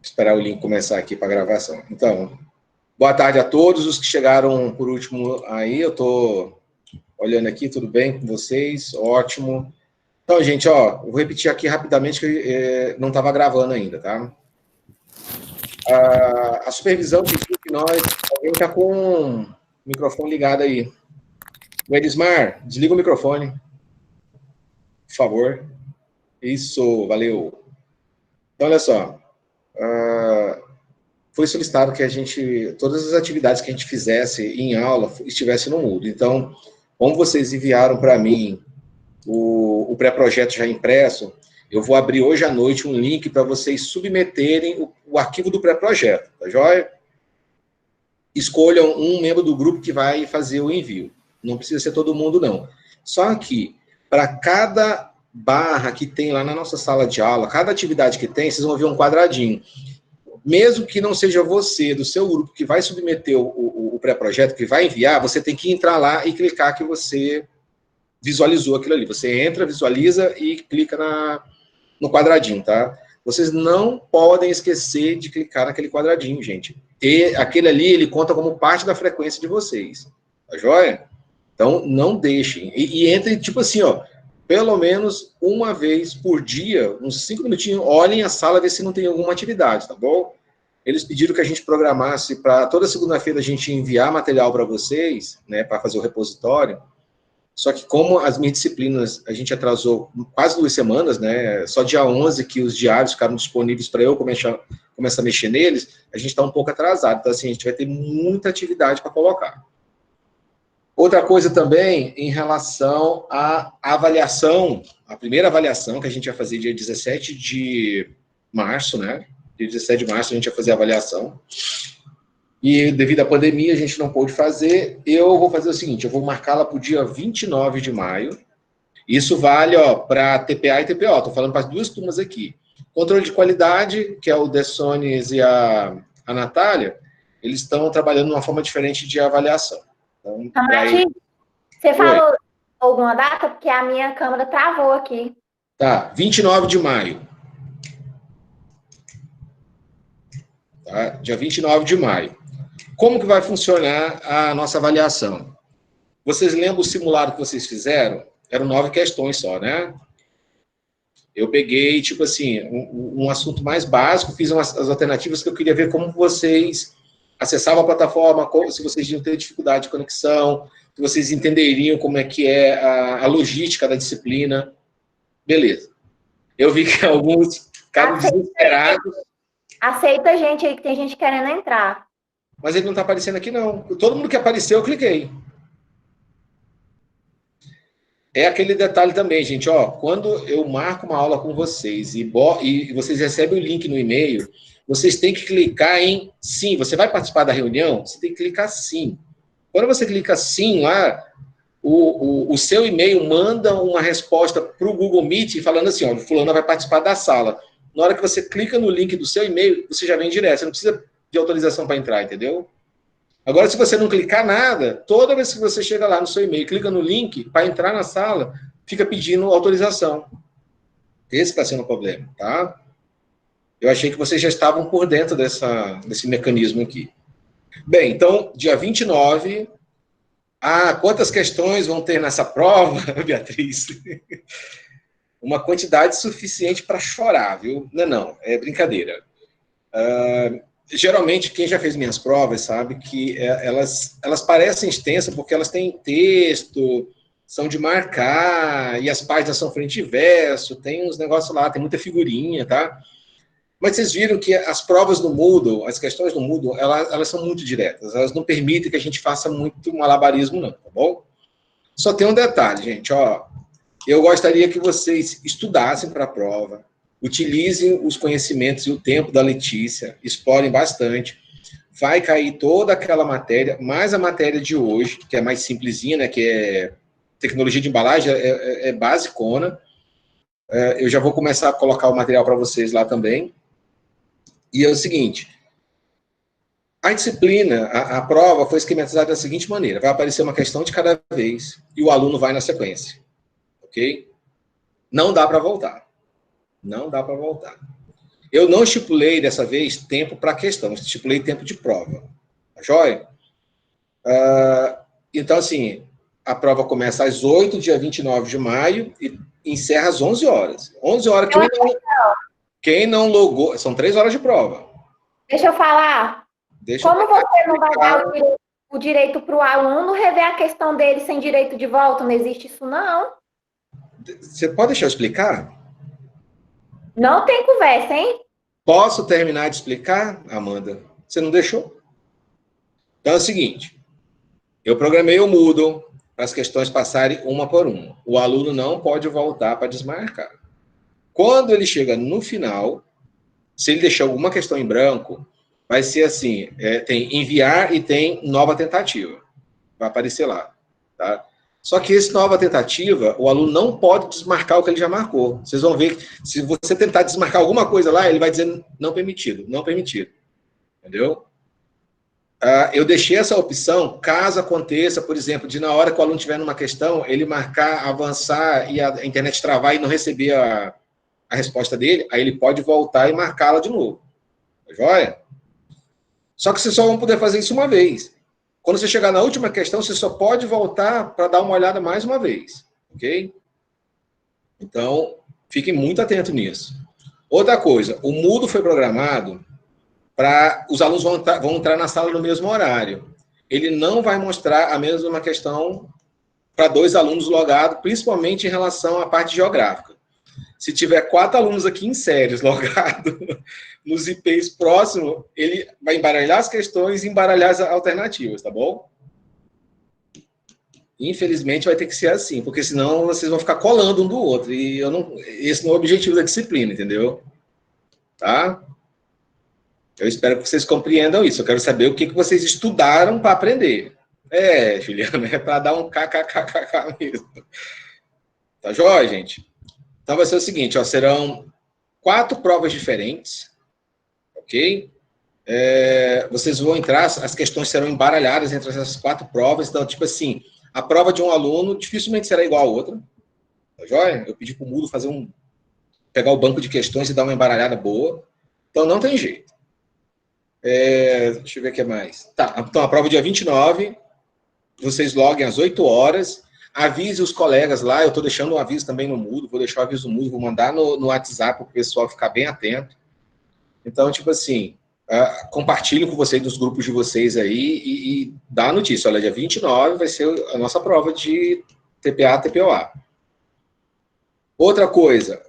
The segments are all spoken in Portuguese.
Esperar o link começar aqui para a gravação. Então, boa tarde a todos os que chegaram por último aí. Eu estou olhando aqui, tudo bem com vocês? Ótimo. Então, gente, ó, vou repetir aqui rapidamente que não estava gravando ainda, tá? A supervisão pediu que alguém está com o microfone ligado aí. O Edismar, desliga o microfone, por favor. Isso, valeu. Então, olha só. Foi solicitado que todas as atividades que a gente fizesse em aula estivesse no Moodle. Então, como vocês enviaram para mim o pré-projeto já impresso, eu vou abrir hoje à noite um link para vocês submeterem o arquivo do pré-projeto, tá joia? Escolham um membro do grupo que vai fazer o envio. Não precisa ser todo mundo, não. Só que, para cada barra que tem lá na nossa sala de aula, cada atividade que tem, vocês vão ver um quadradinho. Mesmo que não seja você, do seu grupo, que vai submeter o pré-projeto, que vai enviar, você tem que entrar lá e clicar que você visualizou aquilo ali. Você entra, visualiza e clica no quadradinho, tá? Vocês não podem esquecer de clicar naquele quadradinho, gente. E aquele ali, ele conta como parte da frequência de vocês. Tá joia? Então, não deixem. E entrem, tipo assim, ó, pelo menos uma vez por dia, uns 5 minutinhos, olhem a sala, ver se não tem alguma atividade, tá bom? Eles pediram que a gente programasse para toda segunda-feira a gente enviar material para vocês, né, para fazer o repositório. Só que como as minhas disciplinas, a gente atrasou quase 2 semanas, né, só dia 11 que os diários ficaram disponíveis para eu começar a mexer neles, a gente está um pouco atrasado. Então, assim, a gente vai ter muita atividade para colocar. Outra coisa também, em relação à avaliação, a primeira avaliação que a gente vai fazer dia 17 de março, né? Dia 17 de março a gente vai fazer a avaliação. E devido à pandemia a gente não pôde fazer. Eu vou fazer o seguinte, eu vou marcá-la para o dia 29 de maio. Isso vale, ó, para TPA e TPO. Estou falando para as 2 turmas aqui. Controle de qualidade, que é o Dessones e a Natália, eles estão trabalhando de uma forma diferente de avaliação. Então, Tamati, você falou alguma data? Porque a minha câmera travou aqui. Tá, 29 de maio. Tá? Dia 29 de maio. Como que vai funcionar a nossa avaliação? Vocês lembram o simulado que vocês fizeram? Eram 9 questões só, né? Eu peguei, tipo assim, um assunto mais básico, fiz as alternativas que eu queria ver como vocês acessavam a plataforma, se vocês iam ter dificuldade de conexão, se vocês entenderiam como é que é a logística da disciplina. Beleza. Eu vi que alguns ficaram desesperados. Aceita a gente aí, que tem gente querendo entrar. Mas ele não está aparecendo aqui, não. Todo mundo que apareceu, eu cliquei. É aquele detalhe também, gente, ó, quando eu marco uma aula com vocês e vocês recebem o link no e-mail, vocês têm que clicar em sim. Você vai participar da reunião? Você tem que clicar sim. Quando você clica sim lá, o seu e-mail manda uma resposta para o Google Meet falando assim, ó, o fulano vai participar da sala. Na hora que você clica no link do seu e-mail, você já vem direto, você não precisa de autorização para entrar, entendeu? Agora, se você não clicar nada, toda vez que você chega lá no seu e-mail, clica no link, para entrar na sala, fica pedindo autorização. Esse está sendo o problema, tá? Eu achei que vocês já estavam por dentro desse mecanismo aqui. Bem, então, dia 29... quantas questões vão ter nessa prova, Beatriz? Uma quantidade suficiente para chorar, viu? Não, é brincadeira. Geralmente, quem já fez minhas provas sabe que elas parecem extensas porque elas têm texto, são de marcar, e as páginas são frente e verso, tem uns negócios lá, tem muita figurinha, tá? Mas vocês viram que as provas do Moodle, as questões do Moodle, elas são muito diretas, elas não permitem que a gente faça muito malabarismo, não, tá bom? Só tem um detalhe, gente, ó, eu gostaria que vocês estudassem para a prova, utilizem os conhecimentos e o tempo da Letícia, explorem bastante, vai cair toda aquela matéria, mais a matéria de hoje, que é mais simplesinha, né, que é tecnologia de embalagem, é basicona, eu já vou começar a colocar o material para vocês lá também. E é o seguinte, a disciplina, a prova foi esquematizada da seguinte maneira, vai aparecer uma questão de cada vez e o aluno vai na sequência, ok? Não dá para voltar. Não dá para voltar. Eu não estipulei, dessa vez, tempo para questão. Eu estipulei tempo de prova. Tá joia? Então, assim, a prova começa às 8, dia 29 de maio, e encerra às 11 horas. 11 horas, quem não logou... São 3 horas de prova. Deixa eu falar. Como você não vai dar o direito para o aluno rever a questão dele sem direito de volta? Não existe isso, não. Você pode deixar eu explicar? Não tem conversa, hein? Posso terminar de explicar, Amanda? Você não deixou? Então é o seguinte, eu programei o Moodle para as questões passarem uma por uma. O aluno não pode voltar para desmarcar. Quando ele chega no final, se ele deixar alguma questão em branco, vai ser assim, tem enviar e tem nova tentativa. Vai aparecer lá, tá? Só que esse nova tentativa, o aluno não pode desmarcar o que ele já marcou. Vocês vão ver que se você tentar desmarcar alguma coisa lá, ele vai dizer não permitido, não permitido. Entendeu? Eu deixei essa opção, caso aconteça, por exemplo, de na hora que o aluno estiver numa questão, ele marcar, avançar e a internet travar e não receber a resposta dele, aí ele pode voltar e marcá-la de novo. Tá joia? Só que vocês só vão poder fazer isso uma vez. Quando você chegar na última questão, você só pode voltar para dar uma olhada mais uma vez. Ok? Então, fiquem muito atentos nisso. Outra coisa, o Moodle foi programado para os alunos vão entrar na sala no mesmo horário. Ele não vai mostrar a mesma questão para 2 alunos logados, principalmente em relação à parte geográfica. Se tiver 4 alunos aqui em séries logados nos IPs próximos, ele vai embaralhar as questões e embaralhar as alternativas, tá bom? Infelizmente vai ter que ser assim, porque senão vocês vão ficar colando um do outro. E esse não é o objetivo da disciplina, entendeu? Tá? Eu espero que vocês compreendam isso. Eu quero saber o que vocês estudaram para aprender. Juliana, é para dar um kkkk mesmo. Tá joia, gente? Então vai ser o seguinte, ó, serão 4 provas diferentes, ok? Vocês vão entrar, as questões serão embaralhadas entre essas 4 provas. Então, tipo assim, a prova de um aluno dificilmente será igual a outra. Tá joia? Eu pedi para o Moodle pegar o banco de questões e dar uma embaralhada boa. Então, não tem jeito. Deixa eu ver o que mais. Tá, então a prova dia 29, vocês loguem às 8 horas, avise os colegas lá, eu estou deixando um aviso também no Moodle, vou deixar o aviso no Moodle, vou mandar no WhatsApp para o pessoal ficar bem atento. Então, tipo assim, compartilhem com vocês, dos grupos de vocês aí, e dá a notícia, olha, dia 29 vai ser a nossa prova de TPA, TPOA. Outra coisa,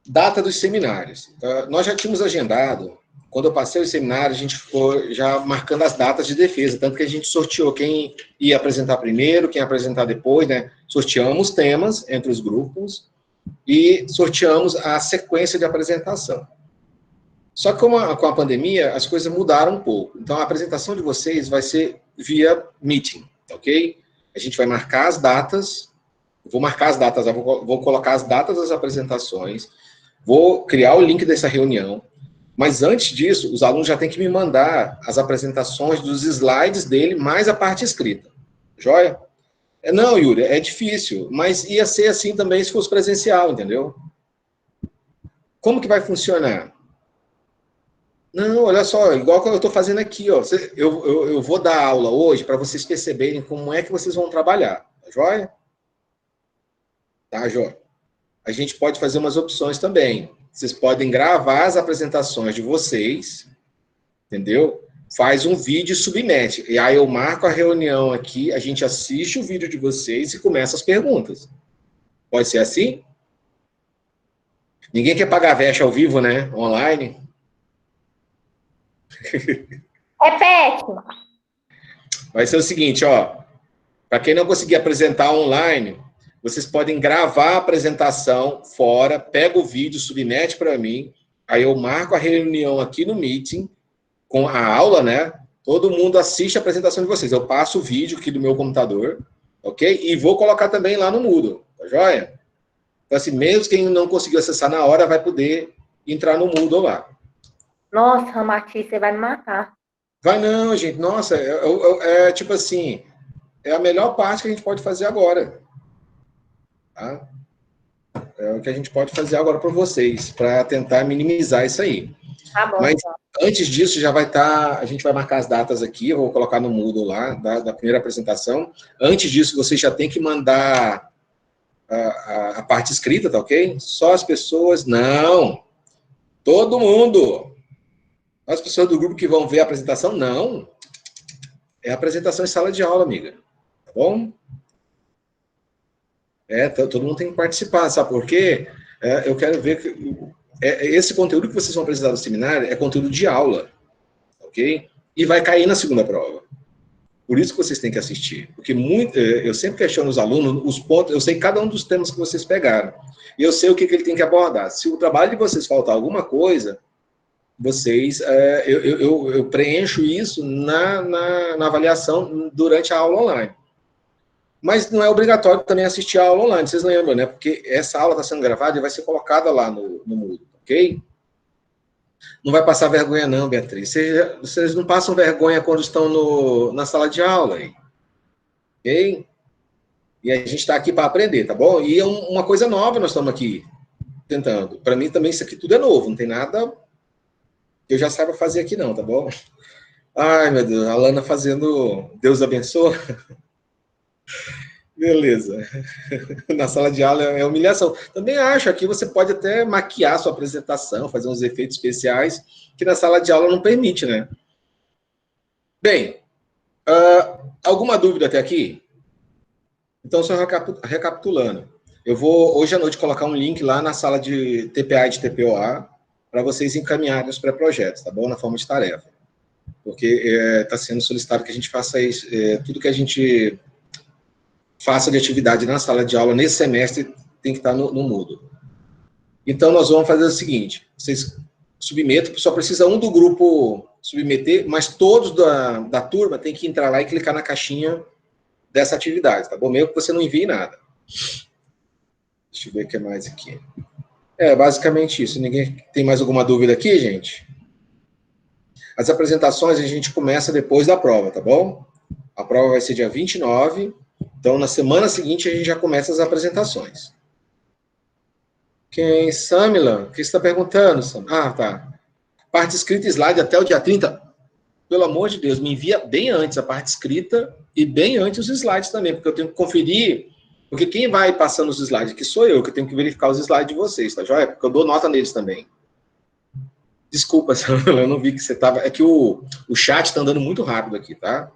data dos seminários. Nós já tínhamos agendado. Quando eu passei o seminário, a gente ficou já marcando as datas de defesa, tanto que a gente sorteou quem ia apresentar primeiro, quem ia apresentar depois, né? Sorteamos temas entre os grupos e sorteamos a sequência de apresentação. Só que com a pandemia, as coisas mudaram um pouco. Então, a apresentação de vocês vai ser via meeting, ok? A gente vai marcar as datas, vou marcar as datas, vou colocar as datas das apresentações, vou criar o link dessa reunião. Mas antes disso, os alunos já têm que me mandar as apresentações dos slides dele, mais a parte escrita. Joia? Não, Yuri, é difícil, mas ia ser assim também se fosse presencial, entendeu? Como que vai funcionar? Não, olha só, igual que eu estou fazendo aqui, ó. Eu vou dar aula hoje para vocês perceberem como é que vocês vão trabalhar. Tá joia? Tá, joia. A gente pode fazer umas opções também. Vocês podem gravar as apresentações de vocês, entendeu? Faz um vídeo e submete. E aí eu marco a reunião aqui, a gente assiste o vídeo de vocês e começa as perguntas. Pode ser assim? Ninguém quer pagar veste ao vivo, né? Online. Repete. Vai ser o seguinte, ó. Para quem não conseguir apresentar online, vocês podem gravar a apresentação fora, pega o vídeo, submete para mim, aí eu marco a reunião aqui no Meeting, com a aula, né? Todo mundo assiste a apresentação de vocês. Eu passo o vídeo aqui do meu computador, ok? E vou colocar também lá no Moodle, tá joia? Então, assim, mesmo quem não conseguiu acessar na hora, vai poder entrar no Moodle lá. Nossa, Mati, você vai me matar. Vai não, gente. Nossa, tipo assim, é a melhor parte que a gente pode fazer agora. Tá? É o que a gente pode fazer agora para vocês, para tentar minimizar isso aí. Tá bom. Mas antes disso, já vai estar, a gente vai marcar as datas aqui, eu vou colocar no Moodle lá, da primeira apresentação. Antes disso, vocês já tem que mandar a parte escrita, tá ok? Só as pessoas, não. Todo mundo. As pessoas do grupo que vão ver a apresentação, não. É a apresentação em sala de aula, amiga. Tá bom? Todo mundo tem que participar, sabe por quê? Eu quero ver que esse conteúdo que vocês vão apresentar no seminário é conteúdo de aula, ok? E vai cair na segunda prova. Por isso que vocês têm que assistir. Porque eu sempre questiono os alunos, os pontos, eu sei cada um dos temas que vocês pegaram. E eu sei o que ele tem que abordar. Se o trabalho de vocês faltar alguma coisa, vocês, eu preencho isso na avaliação durante a aula online. Mas não é obrigatório também assistir a aula online, vocês lembram, né? Porque essa aula está sendo gravada e vai ser colocada lá no Moodle, ok? Não vai passar vergonha não, Beatriz. Vocês não passam vergonha quando estão na sala de aula, aí, ok? E a gente está aqui para aprender, tá bom? E é uma coisa nova nós estamos aqui tentando. Para mim também isso aqui tudo é novo, não tem nada que eu já saiba fazer aqui não, tá bom? Ai, meu Deus, a Lana fazendo Deus abençoe. Beleza. Na sala de aula é humilhação. Também acho que você pode até maquiar sua apresentação, fazer uns efeitos especiais, que na sala de aula não permite, né? Bem, alguma dúvida até aqui? Então, só recapitulando. Eu vou, hoje à noite, colocar um link lá na sala de TPA e de TPOA para vocês encaminharem os pré-projetos, tá bom? Na forma de tarefa. Porque está sendo solicitado que a gente faça isso, tudo que a gente faça de atividade na sala de aula nesse semestre tem que estar no Moodle. Então, nós vamos fazer o seguinte, vocês submetem, só precisa um do grupo submeter, mas todos da turma tem que entrar lá e clicar na caixinha dessa atividade, tá bom? Mesmo que você não envie nada. Deixa eu ver o que mais aqui. Basicamente isso. Ninguém tem mais alguma dúvida aqui, gente? As apresentações a gente começa depois da prova, tá bom? A prova vai ser dia 29, então na semana seguinte a gente já começa as apresentações. Quem? Samila? O que você está perguntando, Sam? Ah, tá. Parte escrita e slide até o dia 30. Pelo amor de Deus, me envia bem antes a parte escrita e bem antes os slides também, porque eu tenho que conferir, porque quem vai passando os slides aqui sou eu, que tenho que verificar os slides de vocês, tá joia? Porque eu dou nota neles também. Desculpa, Samila, eu não vi que você estava... É que o chat está andando muito rápido aqui, tá?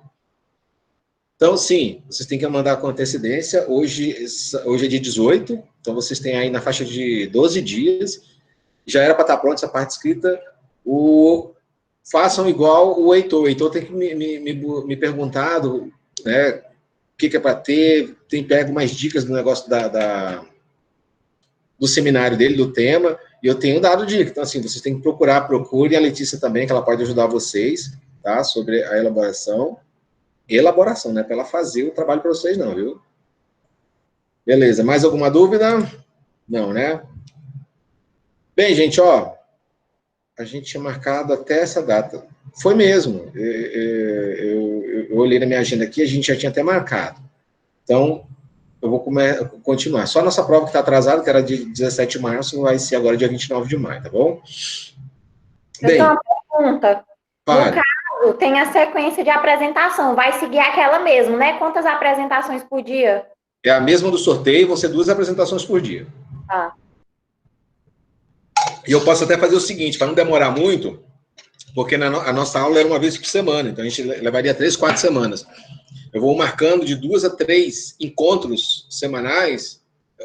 Então, sim, vocês têm que mandar com antecedência. Hoje é dia 18, então vocês têm aí na faixa de 12 dias. Já era para estar pronta essa parte escrita. Façam igual o Heitor. O Heitor tem que me perguntado, né, o que é para ter. Tem pego mais dicas do negócio do seminário dele, do tema, e eu tenho dado dica. Então, assim, vocês têm que procurem a Letícia também, que ela pode ajudar vocês, tá, sobre a elaboração, né, para ela fazer o trabalho para vocês, não, viu? Beleza, mais alguma dúvida? Não, né? Bem, gente, ó, a gente tinha marcado até essa data. Foi mesmo. Eu olhei na minha agenda aqui, a gente já tinha até marcado. Então, eu vou continuar. Só a nossa prova que está atrasada, que era de 17 de março, vai ser agora dia 29 de maio, tá bom? Bem, eu tenho uma pergunta. Para. No caso, tem a sequência de apresentação. Vai seguir aquela mesmo, né? Quantas apresentações por dia? É a mesma do sorteio, vão ser 2 apresentações por dia. Tá. E eu posso até fazer o seguinte, para não demorar muito, porque a nossa aula era uma vez por semana, então a gente levaria 3, 4 semanas. Eu vou marcando de 2 a 3 encontros semanais,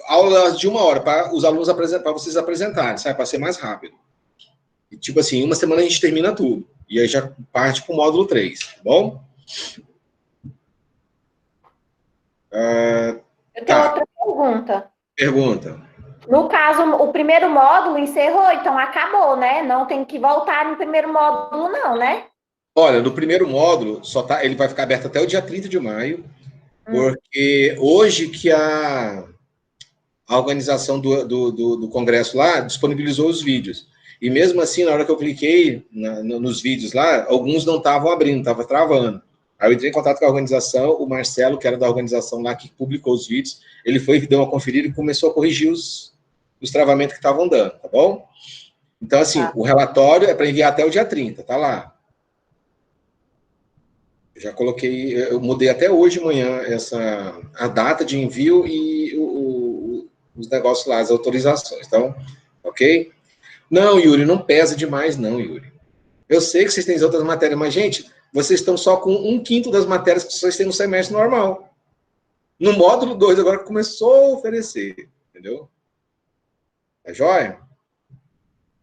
aulas de 1 hora, para os alunos para vocês apresentarem, sabe? Para ser mais rápido. E, tipo assim, uma semana a gente termina tudo. E aí já parte para o módulo 3, tá bom? Eu tenho outra pergunta. Pergunta. No caso, o primeiro módulo encerrou, então acabou, né? Não tem que voltar no primeiro módulo, não, né? Olha, no primeiro módulo, ele vai ficar aberto até o dia 30 de maio, porque hoje que a organização do congresso lá disponibilizou os vídeos. E mesmo assim, na hora que eu cliquei nos vídeos lá, alguns não estavam abrindo, estavam travando. Aí eu entrei em contato com a organização, o Marcelo, que era da organização lá que publicou os vídeos, ele foi, deu uma conferida e começou a corrigir dos travamentos que estavam dando, tá bom? Então, assim, o relatório é para enviar até o dia 30, tá lá. Eu já coloquei, eu mudei até hoje de manhã a data de envio e os negócios lá, as autorizações. Então, ok? Não, Yuri, não pesa demais, não, Yuri. Eu sei que vocês têm outras matérias, mas, gente, vocês estão só com 1/5 das matérias que vocês têm no semestre normal. No módulo 2, agora começou a oferecer, entendeu? Tá joia?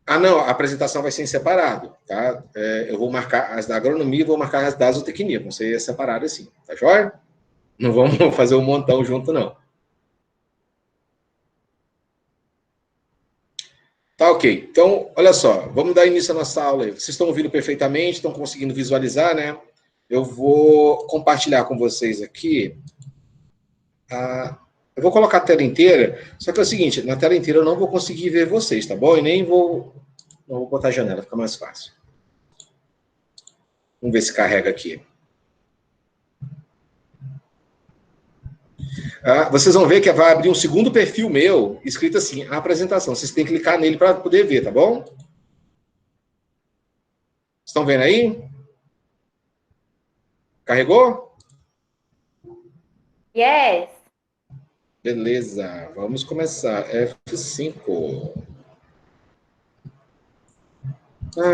Ah, não, a apresentação vai ser em separado, tá? Eu vou marcar as da agronomia e vou marcar as da zootecnia, vão ser separadas assim, tá joia? Não vamos fazer um montão junto, não. Tá ok. Então, olha só, vamos dar início à nossa aula aí. Vocês estão ouvindo perfeitamente, estão conseguindo visualizar, né? Eu vou compartilhar com vocês aqui. Eu vou colocar a tela inteira, só que é o seguinte, na tela inteira eu não vou conseguir ver vocês, tá bom? E nem vou... Não vou botar a janela, fica mais fácil. Vamos ver se carrega aqui. Vocês vão ver que vai abrir um segundo perfil meu, escrito assim, a apresentação. Vocês têm que clicar nele para poder ver, tá bom? Estão vendo aí? Carregou? Yes. Beleza, vamos começar. F5.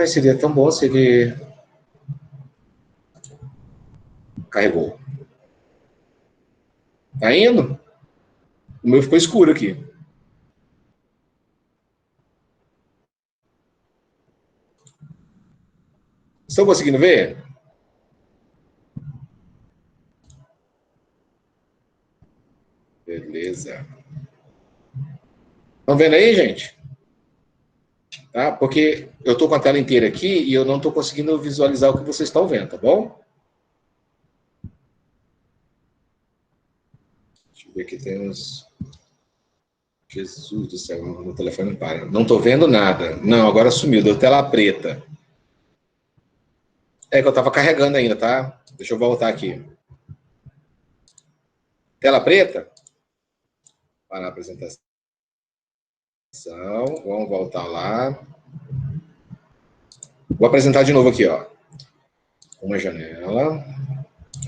Seria tão bom se ele... Carregou. Tá indo? O meu ficou escuro aqui. Estão conseguindo ver? Beleza. Estão vendo aí, gente? Tá? Porque eu estou com a tela inteira aqui e eu não estou conseguindo visualizar o que vocês estão vendo, tá bom? Deixa eu ver aqui, tem uns... Jesus do céu, meu telefone para. Não estou vendo nada. Não, agora sumiu, deu tela preta. É que eu estava carregando ainda, tá? Deixa eu voltar aqui. Tela preta? Para a apresentação. Vamos voltar lá. Vou apresentar de novo aqui, ó. Uma janela.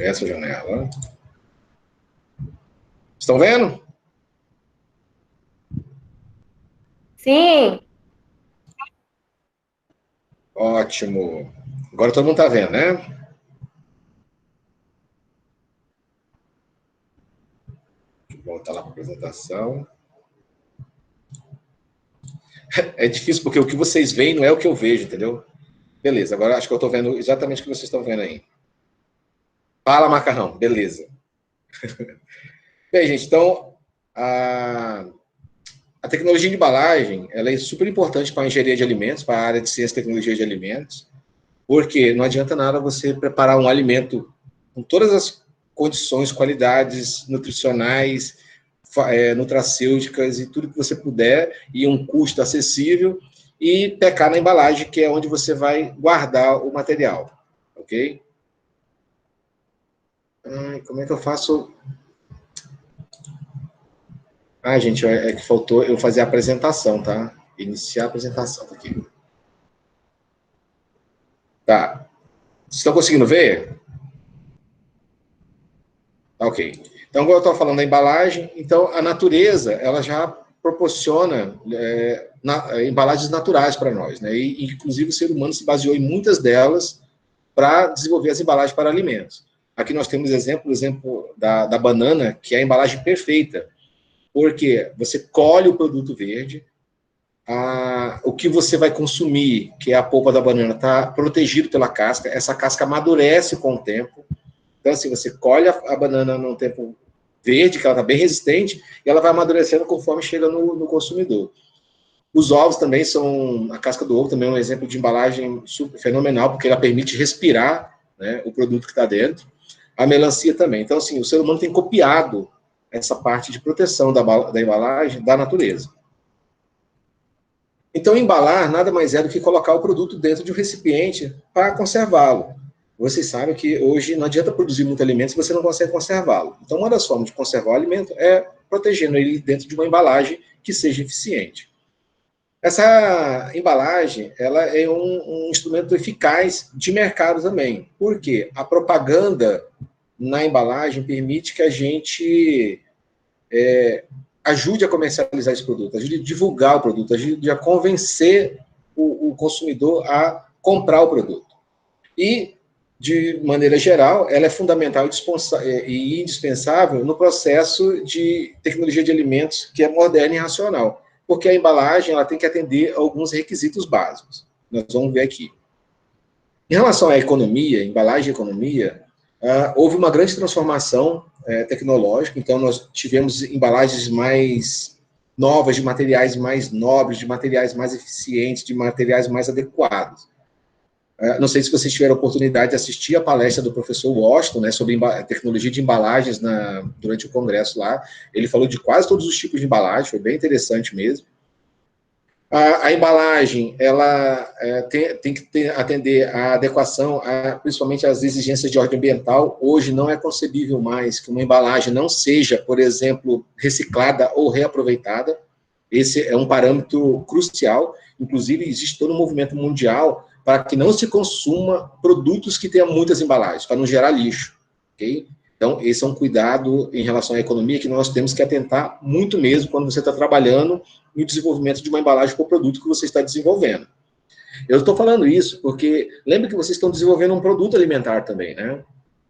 Essa janela. Estão vendo? Sim. Ótimo. Agora todo mundo está vendo, né? Deixa eu voltar lá para a apresentação. É difícil porque o que vocês veem não é o que eu vejo, entendeu? Beleza, agora acho que eu estou vendo exatamente o que vocês estão vendo aí. Fala, macarrão. Beleza. Bem, gente, então, a tecnologia de embalagem, ela é super importante para a engenharia de alimentos, para a área de ciência e tecnologia de alimentos, porque não adianta nada você preparar um alimento com todas as condições, qualidades nutricionais, nutracêuticas e tudo que você puder, e um custo acessível, e pecar na embalagem, que é onde você vai guardar o material, ok? Como é que eu faço... gente, é que faltou eu fazer a apresentação, tá? Iniciar a apresentação aqui. Tá. Vocês estão conseguindo ver? Ok. Então, como eu estou falando da embalagem, então a natureza, ela já proporciona embalagens naturais para nós, né? E, inclusive, o ser humano se baseou em muitas delas para desenvolver as embalagens para alimentos. Aqui nós temos o exemplo da banana, que é a embalagem perfeita, porque você colhe o produto verde, o que você vai consumir, que é a polpa da banana, está protegido pela casca, essa casca amadurece com o tempo. Então, assim, você colhe a banana num tempo verde, que ela está bem resistente, e ela vai amadurecendo conforme chega no consumidor. Os ovos também são... A casca do ovo também é um exemplo de embalagem super fenomenal, porque ela permite respirar, né, o produto que está dentro. A melancia também. Então, assim, o ser humano tem copiado essa parte de proteção da embalagem da natureza. Então, embalar nada mais é do que colocar o produto dentro de um recipiente para conservá-lo. Vocês sabem que hoje não adianta produzir muito alimento se você não consegue conservá-lo. Então, uma das formas de conservar o alimento é protegendo ele dentro de uma embalagem que seja eficiente. Essa embalagem, ela é um instrumento eficaz de mercado também. Por quê? A propaganda na embalagem permite que a gente ajude a comercializar esse produto, ajude a divulgar o produto, ajude a convencer o consumidor a comprar o produto. E, de maneira geral, ela é fundamental e indispensável no processo de tecnologia de alimentos que é moderna e racional, porque a embalagem ela tem que atender a alguns requisitos básicos. Nós vamos ver aqui. Em relação à economia, embalagem e economia, houve uma grande transformação tecnológica, então nós tivemos embalagens mais novas, de materiais mais nobres, de materiais mais eficientes, de materiais mais adequados. Não sei se vocês tiveram a oportunidade de assistir a palestra do professor Washington, né, sobre tecnologia de embalagens durante o congresso lá. Ele falou de quase todos os tipos de embalagem, foi bem interessante mesmo. A embalagem, ela tem que atender à adequação, principalmente às exigências de ordem ambiental. Hoje não é concebível mais que uma embalagem não seja, por exemplo, reciclada ou reaproveitada. Esse é um parâmetro crucial. Inclusive, existe todo um movimento mundial para que não se consuma produtos que tenham muitas embalagens, para não gerar lixo, ok? Então, esse é um cuidado em relação à economia que nós temos que atentar muito mesmo quando você está trabalhando no desenvolvimento de uma embalagem para o produto que você está desenvolvendo. Eu estou falando isso porque, lembra que vocês estão desenvolvendo um produto alimentar também, né?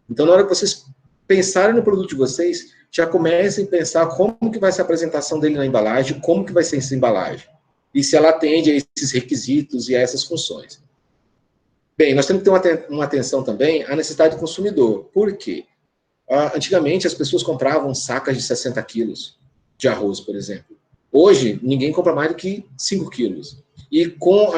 Então, na hora que vocês pensarem no produto de vocês, já comecem a pensar como que vai ser a apresentação dele na embalagem, como que vai ser essa embalagem, e se ela atende a esses requisitos e a essas funções. Bem, nós temos que ter uma atenção também à necessidade do consumidor. Por quê? Antigamente, as pessoas compravam sacas de 60 quilos de arroz, por exemplo. Hoje, ninguém compra mais do que 5 quilos. E com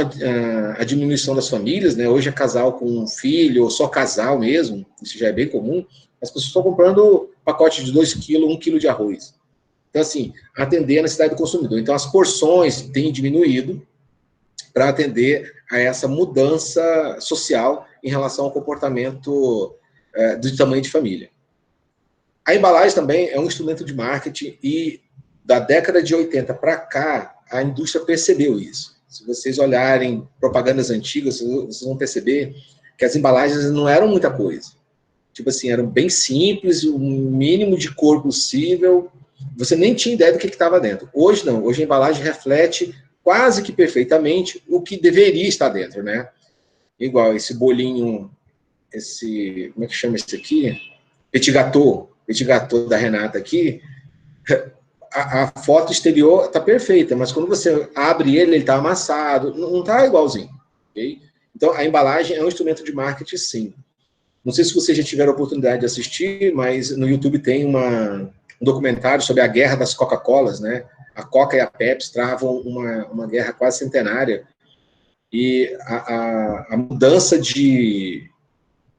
a diminuição das famílias, né, hoje é casal com um filho, ou só casal mesmo, isso já é bem comum, as pessoas estão comprando pacote de 2 quilos, 1 quilo de arroz. Então, assim, atender a necessidade do consumidor. Então, as porções têm diminuído para atender a essa mudança social em relação ao comportamento do tamanho de família. A embalagem também é um instrumento de marketing e da década de 80 para cá, a indústria percebeu isso. Se vocês olharem propagandas antigas, vocês vão perceber que as embalagens não eram muita coisa. Tipo assim, eram bem simples, o mínimo de cor possível, você nem tinha ideia do que estava dentro. Hoje não, hoje a embalagem reflete quase que perfeitamente o que deveria estar dentro, né? Igual esse bolinho, como é que chama esse aqui? Petit gâteau da Renata aqui, a foto exterior está perfeita, mas quando você abre ele está amassado, não está igualzinho, ok? Então, a embalagem é um instrumento de marketing, sim. Não sei se vocês já tiveram a oportunidade de assistir, mas no YouTube tem um documentário sobre a guerra das Coca-Colas, né? A Coca e a Pepsi travam uma guerra quase centenária, e a mudança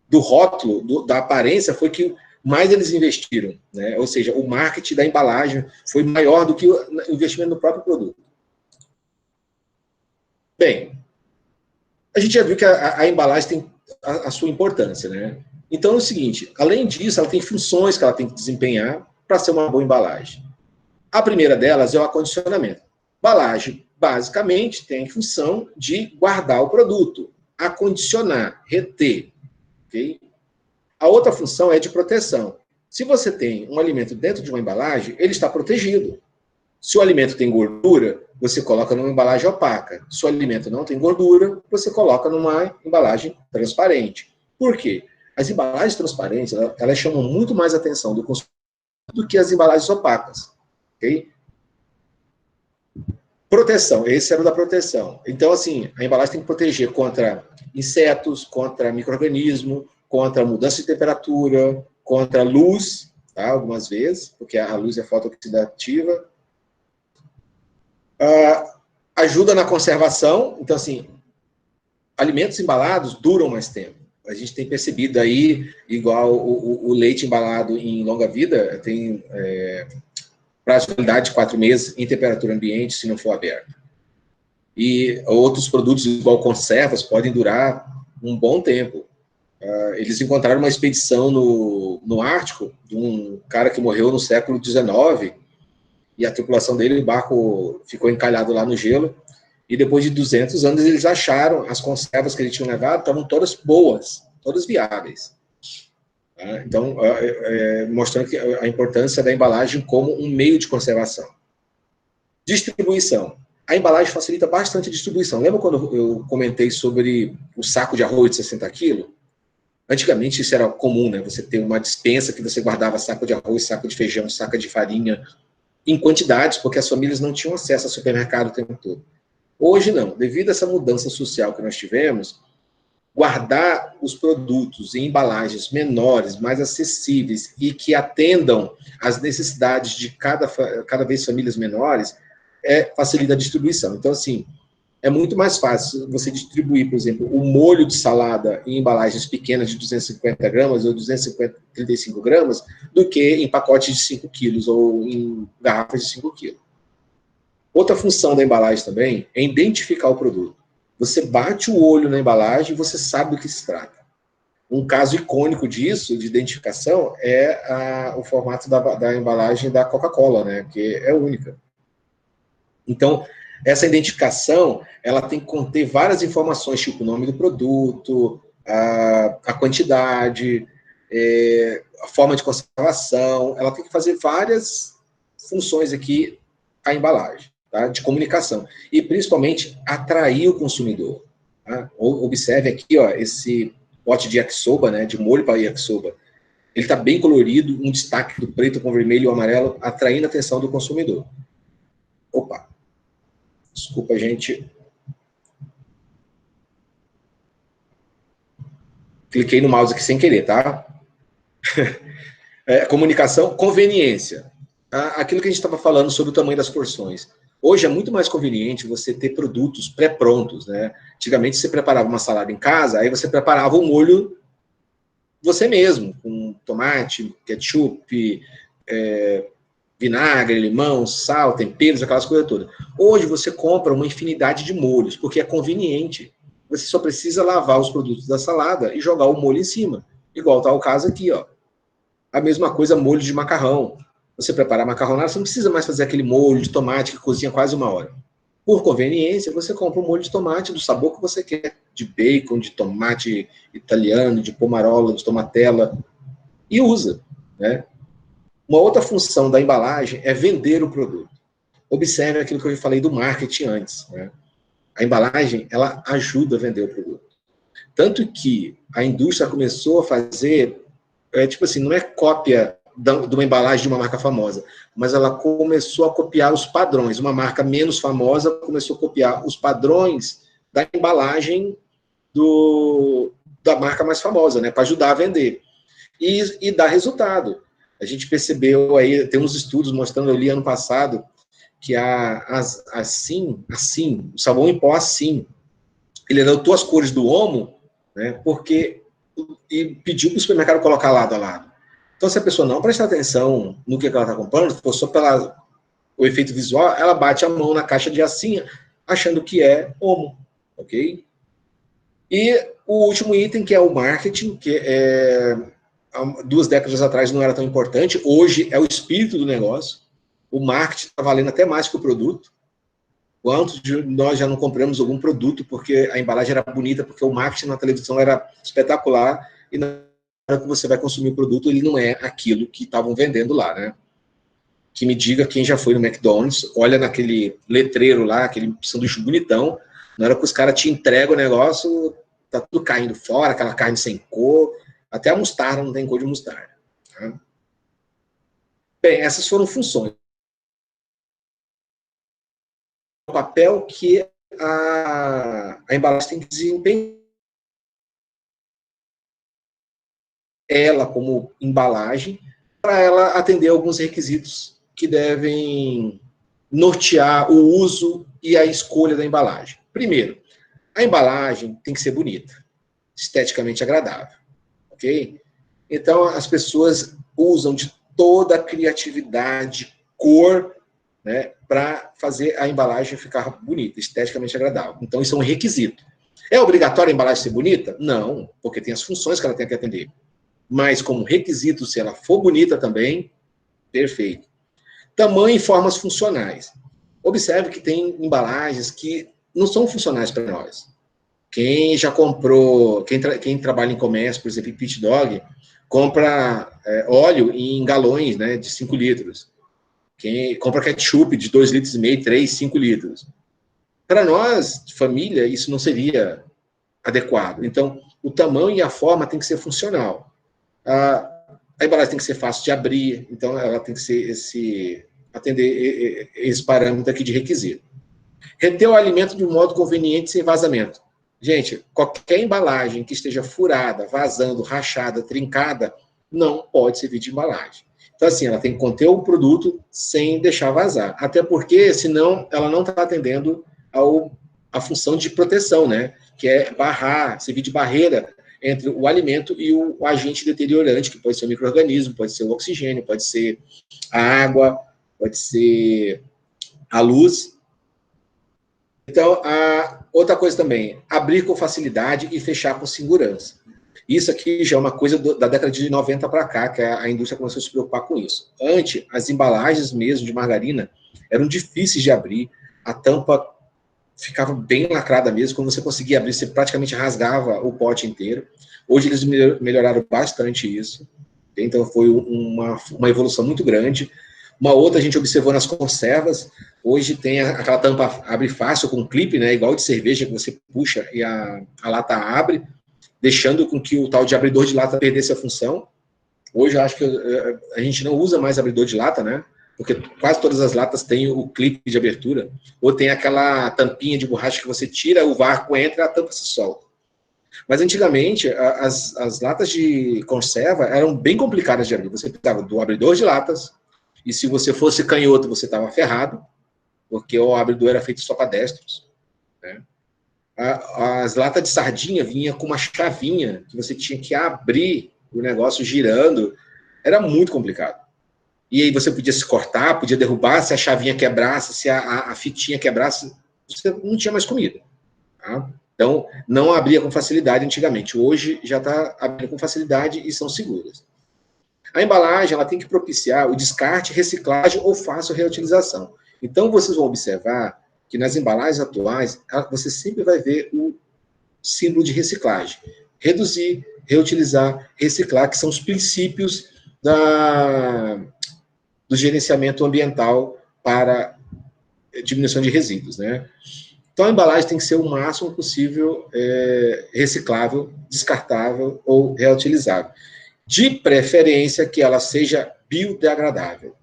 do rótulo, da aparência, foi que mais eles investiram, né? Ou seja, o marketing da embalagem foi maior do que o investimento no próprio produto. Bem, a gente já viu que a embalagem tem a sua importância, né? Então é o seguinte, além disso, ela tem funções que ela tem que desempenhar para ser uma boa embalagem. A primeira delas é o acondicionamento. Embalagem, basicamente, tem a função de guardar o produto, acondicionar, reter, ok? A outra função é de proteção. Se você tem um alimento dentro de uma embalagem, ele está protegido. Se o alimento tem gordura, você coloca numa embalagem opaca. Se o alimento não tem gordura, você coloca numa embalagem transparente. Por quê? As embalagens transparentes, elas chamam muito mais atenção do consumidor do que as embalagens opacas. Ok? Proteção, esse era o da proteção. Então, assim, a embalagem tem que proteger contra insetos, contra micro-organismo, contra mudança de temperatura, contra luz, tá? Algumas vezes, porque a luz é fotoxidativa. Ajuda na conservação, então, assim, alimentos embalados duram mais tempo. A gente tem percebido aí, igual o leite embalado em longa vida, tem prazo de validade de 4 meses em temperatura ambiente, se não for aberto. E outros produtos, igual conservas, podem durar um bom tempo. Eles encontraram uma expedição no Ártico, de um cara que morreu no século XIX, e a tripulação dele, o barco ficou encalhado lá no gelo, e depois de 200 anos eles acharam as conservas que eles tinham levado, estavam todas boas, todas viáveis. Tá? Então, mostrando que a importância da embalagem como um meio de conservação. Distribuição. A embalagem facilita bastante a distribuição. Lembra quando eu comentei sobre o saco de arroz de 60 quilos? Antigamente isso era comum, né? Você ter uma despensa que você guardava saco de arroz, saco de feijão, saco de farinha, em quantidades, porque as famílias não tinham acesso ao supermercado o tempo todo. Hoje não. Devido a essa mudança social que nós tivemos, guardar os produtos em embalagens menores, mais acessíveis e que atendam às necessidades de cada vez famílias menores, facilita a distribuição. Então, assim, é muito mais fácil você distribuir, por exemplo, o molho de salada em embalagens pequenas de 250 gramas ou 235 gramas, do que em pacotes de 5 quilos ou em garrafas de 5 quilos. Outra função da embalagem também é identificar o produto. Você bate o olho na embalagem e você sabe do que se trata. Um caso icônico disso, de identificação, é o formato da embalagem da Coca-Cola, né, que é única. Então, essa identificação, ela tem que conter várias informações, tipo o nome do produto, a quantidade, a forma de conservação, ela tem que fazer várias funções aqui, a embalagem, tá? De comunicação. E, principalmente, atrair o consumidor. Tá? Observe aqui, ó, esse pote de yakisoba, né, de molho para yakisoba. Ele está bem colorido, um destaque do preto com vermelho e o amarelo, atraindo a atenção do consumidor. Opa! Desculpa, gente. Cliquei no mouse aqui sem querer, tá? Comunicação, conveniência. Aquilo que a gente estava falando sobre o tamanho das porções. Hoje é muito mais conveniente você ter produtos pré-prontos, né? Antigamente você preparava uma salada em casa, aí você preparava um molho você mesmo, com tomate, ketchup, vinagre, limão, sal, temperos, aquelas coisas todas. Hoje você compra uma infinidade de molhos, porque é conveniente. Você só precisa lavar os produtos da salada e jogar o molho em cima. Igual está o caso aqui, ó. A mesma coisa, molho de macarrão. Você preparar macarronada, você não precisa mais fazer aquele molho de tomate que cozinha quase 1 hora. Por conveniência, você compra um molho de tomate do sabor que você quer. De bacon, de tomate italiano, de pomarola, de tomatela. E usa, né? Uma outra função da embalagem é vender o produto. Observe aquilo que eu falei do marketing antes, né? A embalagem, ela ajuda a vender o produto. Tanto que a indústria começou a fazer, tipo assim, não é cópia de uma embalagem de uma marca famosa, mas ela começou a copiar os padrões. Uma marca menos famosa começou a copiar os padrões da embalagem da marca mais famosa, né? Para ajudar a vender. E dá resultado. A gente percebeu aí, tem uns estudos mostrando, eu li ano passado, que o sabão em pó assim, ele adotou as cores do Omo, né, e pediu para o supermercado colocar lado a lado. Então, se a pessoa não prestar atenção no que ela está comprando, for só pelo efeito visual, ela bate a mão na caixa de assim, achando que é Omo, ok? E o último item, que é o marketing, que 2 décadas atrás não era tão importante, hoje é o espírito do negócio. O marketing está valendo até mais que o produto. Quantos de nós já não compramos algum produto porque a embalagem era bonita, porque o marketing na televisão era espetacular, e na hora que você vai consumir o produto, ele não é aquilo que estavam vendendo lá, né? Que me diga quem já foi no McDonald's, olha naquele letreiro lá, aquele sanduíche bonitão, na hora que os caras te entregam o negócio, tá tudo caindo fora, aquela carne sem cor, até a mostarda não tem cor de mostarda. Tá? Bem, essas foram funções. O papel que a embalagem tem que desempenhar. Ela, como embalagem, para ela atender alguns requisitos que devem nortear o uso e a escolha da embalagem. Primeiro, a embalagem tem que ser bonita, esteticamente agradável, ok? Então, as pessoas usam de toda a criatividade, cor, né, para fazer a embalagem ficar bonita, esteticamente agradável. Então, isso é um requisito. É obrigatório a embalagem ser bonita? Não, porque tem as funções que ela tem que atender. Mas, como requisito, se ela for bonita também, perfeito. Tamanho e formas funcionais. Observe que tem embalagens que não são funcionais para nós. Quem já comprou, quem trabalha em comércio, por exemplo, em Pit Dog, compra óleo em galões, né, de 5 litros. Quem compra ketchup de 2,5 litros, 3, 5 litros. Para nós, de família, isso não seria adequado. Então, o tamanho e a forma tem que ser funcional. A embalagem tem que ser fácil de abrir, então ela tem que ser atender esse parâmetro aqui de requisito. Reter o alimento de um modo conveniente sem vazamento. Gente, qualquer embalagem que esteja furada, vazando, rachada, trincada, não pode servir de embalagem. Então, assim, ela tem que conter o produto sem deixar vazar. Até porque, senão, ela não está atendendo a função de proteção, né? Que é barrar, servir de barreira entre o alimento e o agente deteriorante, que pode ser o micro-organismo, pode ser o oxigênio, pode ser a água, pode ser a luz. Então, outra coisa também, abrir com facilidade e fechar com segurança. Isso aqui já é uma coisa da década de 90 para cá, que a indústria começou a se preocupar com isso. Antes, as embalagens mesmo de margarina eram difíceis de abrir, a tampa ficava bem lacrada mesmo, quando você conseguia abrir, você praticamente rasgava o pote inteiro. Hoje eles melhoraram bastante isso, então foi uma evolução muito grande. Uma outra a gente observou nas conservas, hoje tem aquela tampa abre fácil com clipe, né, igual de cerveja, que você puxa e a lata abre, deixando com que o tal de abridor de lata perdesse a função. Hoje eu acho que a gente não usa mais abridor de lata, né, porque quase todas as latas têm o clipe de abertura, ou tem aquela tampinha de borracha que você tira, o vácuo entra e a tampa se solta. Mas antigamente, as latas de conserva eram bem complicadas de abrir. Você precisava do abridor de latas, e se você fosse canhoto, você estava ferrado, porque o abridor era feito só para destros, né? As latas de sardinha vinha com uma chavinha, que você tinha que abrir o negócio girando. Era muito complicado. E aí você podia se cortar, podia derrubar, se a chavinha quebrasse, se a fitinha quebrasse, você não tinha mais comida. Tá? Então, não abria com facilidade antigamente. Hoje já está abrindo com facilidade e são seguras. A embalagem ela tem que propiciar o descarte, reciclagem ou fácil reutilização. Então, vocês vão observar que nas embalagens atuais, você sempre vai ver o símbolo de reciclagem. Reduzir, reutilizar, reciclar, que são os princípios do gerenciamento ambiental para diminuição de resíduos, né? Então, a embalagem tem que ser o máximo possível reciclável, descartável ou reutilizável. De preferência que ela seja biodegradável.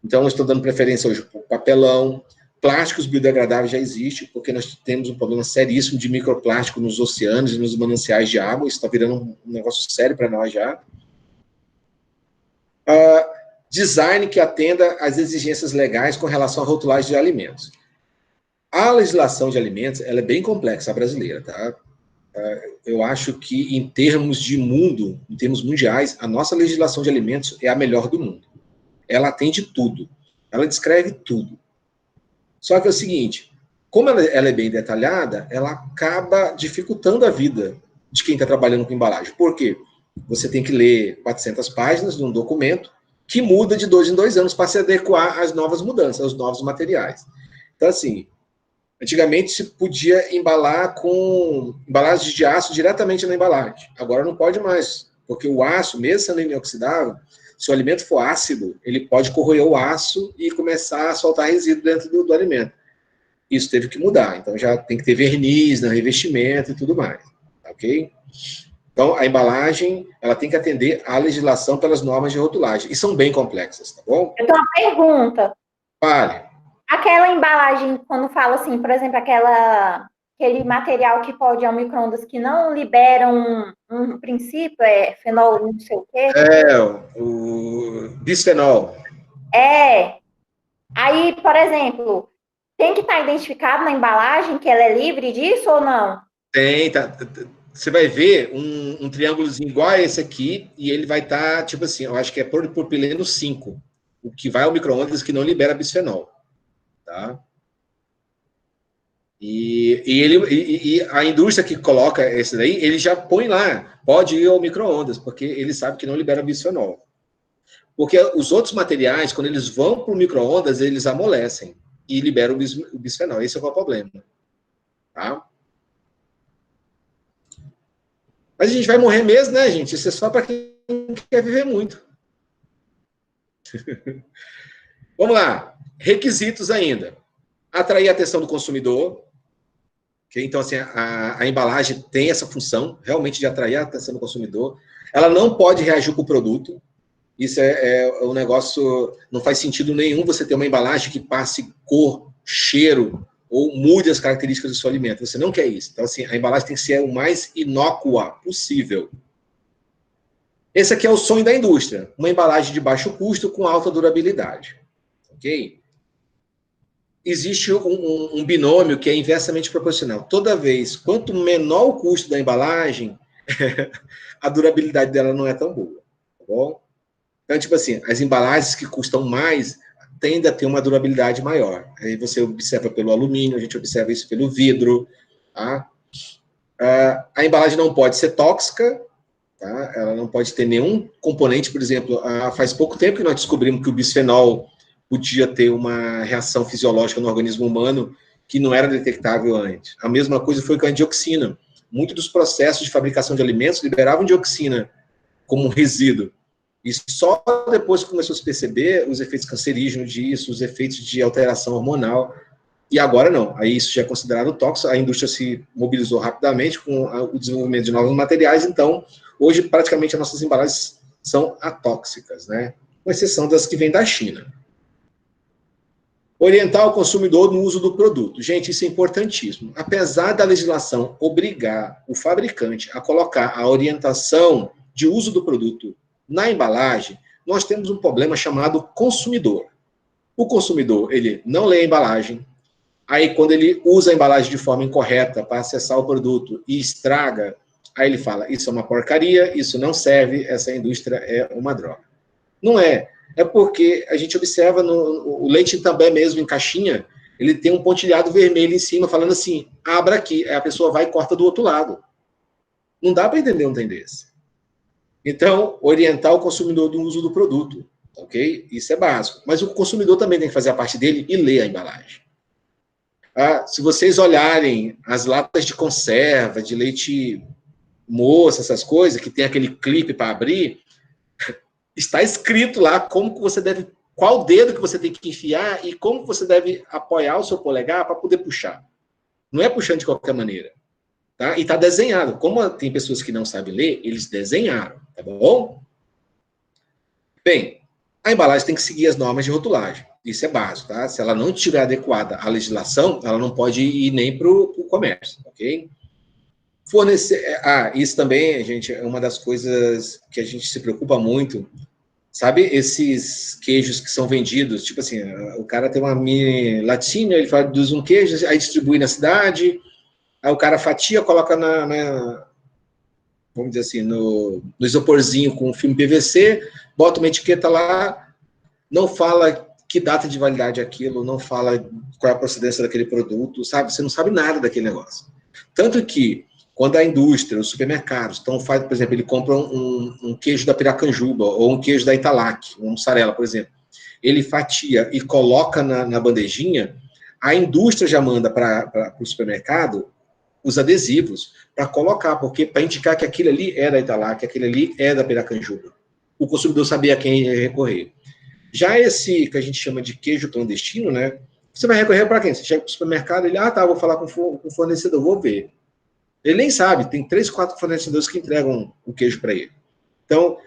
Então, eu estou dando preferência hoje para papelão, plásticos biodegradáveis já existem, porque nós temos um problema seríssimo de microplástico nos oceanos e nos mananciais de água, isso está virando um negócio sério para nós já. Design que atenda às exigências legais com relação à rotulagem de alimentos. A legislação de alimentos, ela é bem complexa, a brasileira, tá? Eu acho que em termos de mundo, em termos mundiais, a nossa legislação de alimentos é a melhor do mundo. Ela atende tudo, ela descreve tudo. Só que é o seguinte, como ela é bem detalhada, ela acaba dificultando a vida de quem está trabalhando com embalagem. Por quê? Você tem que ler 400 páginas de um documento que muda de 2 em 2 anos para se adequar às novas mudanças, aos novos materiais. Então, assim, antigamente se podia embalar com embalagem de aço diretamente na embalagem. Agora não pode mais, porque o aço, mesmo sendo inoxidável, se o alimento for ácido, ele pode corroer o aço e começar a soltar resíduo dentro do alimento. Isso teve que mudar. Então já tem que ter verniz, revestimento e tudo mais. Ok? Então a embalagem, ela tem que atender à legislação pelas normas de rotulagem. E são bem complexas, tá bom? Eu tenho uma pergunta. Fale. Aquela embalagem, quando fala assim, por exemplo, aquele material que pode ir ao micro-ondas que não libera um princípio, fenol, não sei o quê. O bisfenol. Aí, por exemplo, tem que estar identificado na embalagem que ela é livre disso ou não? Tem, tá. Você vai ver um triângulozinho igual a esse aqui, e ele vai estar, tipo assim, eu acho que é polipropileno 5, o que vai ao micro-ondas que não libera bisfenol. Tá? E a indústria que coloca esse daí, ele já põe lá, pode ir ao micro-ondas, porque ele sabe que não libera bisfenol. Porque os outros materiais, quando eles vão para o micro-ondas, eles amolecem e liberam o bisfenol. Esse é o problema. Tá? Mas a gente vai morrer mesmo, né, gente? Isso é só para quem quer viver muito. Vamos lá. Requisitos ainda. Atrair a atenção do consumidor. Okay? Então, assim, a embalagem tem essa função, realmente, de atrair a atenção do consumidor. Ela não pode reagir com o produto. Isso é um negócio... Não faz sentido nenhum você ter uma embalagem que passe cor, cheiro, ou mude as características do seu alimento. Você não quer isso. Então, assim, a embalagem tem que ser o mais inócua possível. Esse aqui é o sonho da indústria. Uma embalagem de baixo custo com alta durabilidade. Ok? Existe um binômio que é inversamente proporcional. Toda vez, quanto menor o custo da embalagem, a durabilidade dela não é tão boa. Tá bom? Então, tipo assim, as embalagens que custam mais tendem a ter uma durabilidade maior. Aí você observa pelo alumínio, a gente observa isso pelo vidro. Tá? A embalagem não pode ser tóxica, tá? Ela não pode ter nenhum componente, por exemplo, faz pouco tempo que nós descobrimos que o bisfenol podia ter uma reação fisiológica no organismo humano que não era detectável antes. A mesma coisa foi com a dioxina. Muitos dos processos de fabricação de alimentos liberavam dioxina como um resíduo. E só depois que começou a se perceber os efeitos cancerígenos disso, os efeitos de alteração hormonal. E agora não. Aí isso já é considerado tóxico. A indústria se mobilizou rapidamente com o desenvolvimento de novos materiais. Então, hoje, praticamente, as nossas embalagens são atóxicas, né? Com exceção das que vêm da China. Orientar o consumidor no uso do produto. Gente, isso é importantíssimo. Apesar da legislação obrigar o fabricante a colocar a orientação de uso do produto na embalagem, nós temos um problema chamado consumidor. O consumidor, ele não lê a embalagem, aí quando ele usa a embalagem de forma incorreta para acessar o produto e estraga, aí ele fala, isso é uma porcaria, isso não serve, essa indústria é uma droga. Não é. É porque a gente observa o leite também mesmo em caixinha, ele tem um pontilhado vermelho em cima, falando assim, abra aqui, aí a pessoa vai e corta do outro lado. Não dá para entender um trem desse. Então, orientar o consumidor do uso do produto, ok? Isso é básico. Mas o consumidor também tem que fazer a parte dele e ler a embalagem. Se vocês olharem as latas de conserva, de leite moça, essas coisas, que tem aquele clipe para abrir, está escrito lá como que você deve, qual dedo que você tem que enfiar e como que você deve apoiar o seu polegar para poder puxar. Não é puxando de qualquer maneira. Tá? E está desenhado. Como tem pessoas que não sabem ler, eles desenharam. Tá bom? Bem, a embalagem tem que seguir as normas de rotulagem. Isso é básico, tá? Se ela não estiver adequada à legislação, ela não pode ir nem para o comércio, ok? Isso também, gente, é uma das coisas que a gente se preocupa muito. Sabe esses queijos que são vendidos? Tipo assim, o cara tem uma mini latinha, ele produz um queijo, aí distribui na cidade, aí o cara fatia, coloca vamos dizer assim, no isoporzinho com filme PVC, bota uma etiqueta lá, não fala que data de validade é aquilo, não fala qual é a procedência daquele produto, sabe? Você não sabe nada daquele negócio. Tanto que, quando a indústria, os supermercados, por exemplo, ele compra um queijo da Piracanjuba, ou um queijo da Italac, uma mussarela, por exemplo, ele fatia e coloca na bandejinha, a indústria já manda para o supermercado os adesivos para colocar, porque para indicar que aquilo ali é da Italac, que aquilo ali é da Piracanjuba. O consumidor sabia a quem recorrer. Já esse que a gente chama de queijo clandestino, né? Você vai recorrer para quem? Você chega para o supermercado, ele, vou falar com o fornecedor, vou ver. Ele nem sabe, tem 3, 4 fornecedores que entregam o queijo para ele. Então,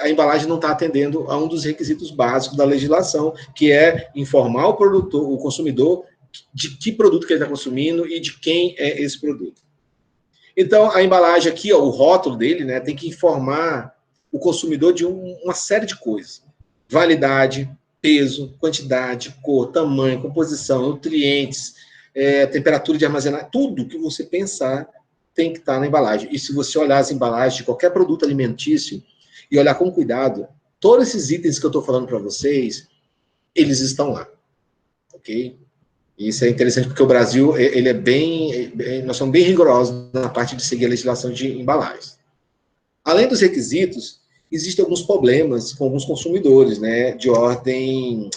a embalagem não está atendendo a um dos requisitos básicos da legislação, que é informar o consumidor de que produto que ele está consumindo e de quem é esse produto. Então, a embalagem aqui, o rótulo dele, né, tem que informar o consumidor de uma série de coisas. Validade, peso, quantidade, cor, tamanho, composição, nutrientes, temperatura de armazenagem, tudo que você pensar tem que estar na embalagem. E se você olhar as embalagens de qualquer produto alimentício e olhar com cuidado, todos esses itens que eu estou falando para vocês, eles estão lá. Ok? Isso é interessante porque o Brasil, ele nós somos bem rigorosos na parte de seguir a legislação de embalagens. Além dos requisitos, existem alguns problemas com alguns consumidores, né, de ordem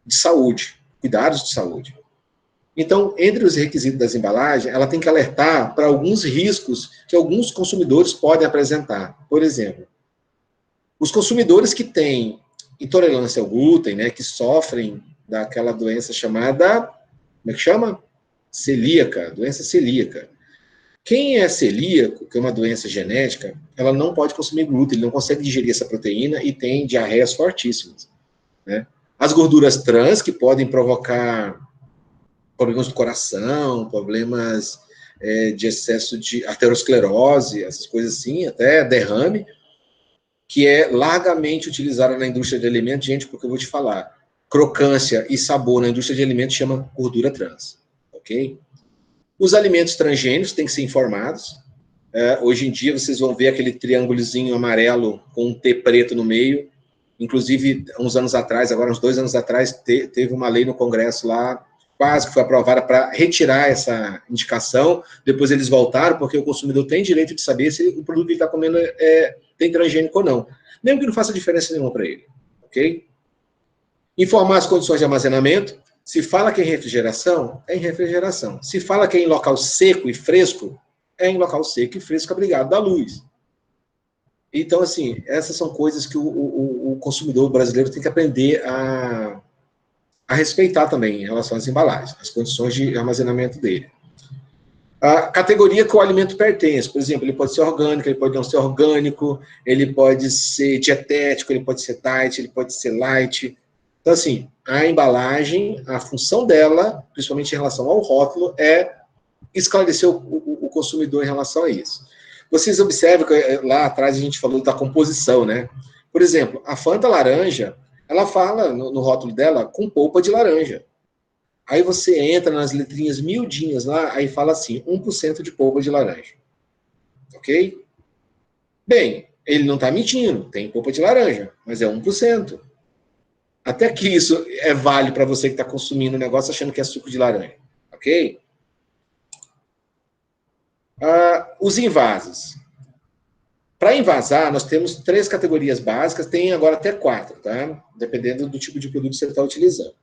de saúde, cuidados de saúde. Então, entre os requisitos das embalagens, ela tem que alertar para alguns riscos que alguns consumidores podem apresentar. Por exemplo, os consumidores que têm intolerância ao glúten, né, que sofrem daquela doença chamada, como é que chama? Celíaca, doença celíaca. Quem é celíaco, que é uma doença genética, ela não pode consumir glúten, ele não consegue digerir essa proteína e tem diarreias fortíssimas, né? As gorduras trans, que podem provocar problemas do coração, problemas de excesso de aterosclerose, essas coisas assim, até derrame, que é largamente utilizada na indústria de alimentos, gente, porque eu vou te falar, crocância e sabor na indústria de alimentos chama gordura trans, ok? Os alimentos transgênicos têm que ser informados. Hoje em dia, vocês vão ver aquele triângulozinho amarelo com um T preto no meio. Inclusive, uns anos atrás, agora uns 2 anos atrás, teve uma lei no Congresso lá, quase que foi aprovada para retirar essa indicação. Depois eles voltaram, porque o consumidor tem direito de saber se o produto que ele está comendo tem transgênico ou não. Mesmo que não faça diferença nenhuma para ele. Ok? Informar as condições de armazenamento. Se fala que é em refrigeração, é em refrigeração. Se fala que é em local seco e fresco, é em local seco e fresco, abrigado da luz. Então, assim, essas são coisas que o consumidor brasileiro tem que aprender a respeitar também em relação às embalagens, as condições de armazenamento dele. A categoria que o alimento pertence, por exemplo, ele pode ser orgânico, ele pode não ser orgânico, ele pode ser dietético, ele pode ser diet, ele pode ser light. Então, assim, a embalagem, a função dela, principalmente em relação ao rótulo, é esclarecer o consumidor em relação a isso. Vocês observam que lá atrás a gente falou da composição, né? Por exemplo, a Fanta laranja, ela fala no rótulo dela com polpa de laranja. Aí você entra nas letrinhas miudinhas lá, aí fala assim, 1% de polpa de laranja. Ok? Bem, ele não está mentindo, tem polpa de laranja, mas é 1%. Até que isso é válido para você que está consumindo o negócio achando que é suco de laranja. Ok? Os envases. Para envasar, nós temos 3 categorias básicas, tem agora até 4, tá? Dependendo do tipo de produto que você está utilizando.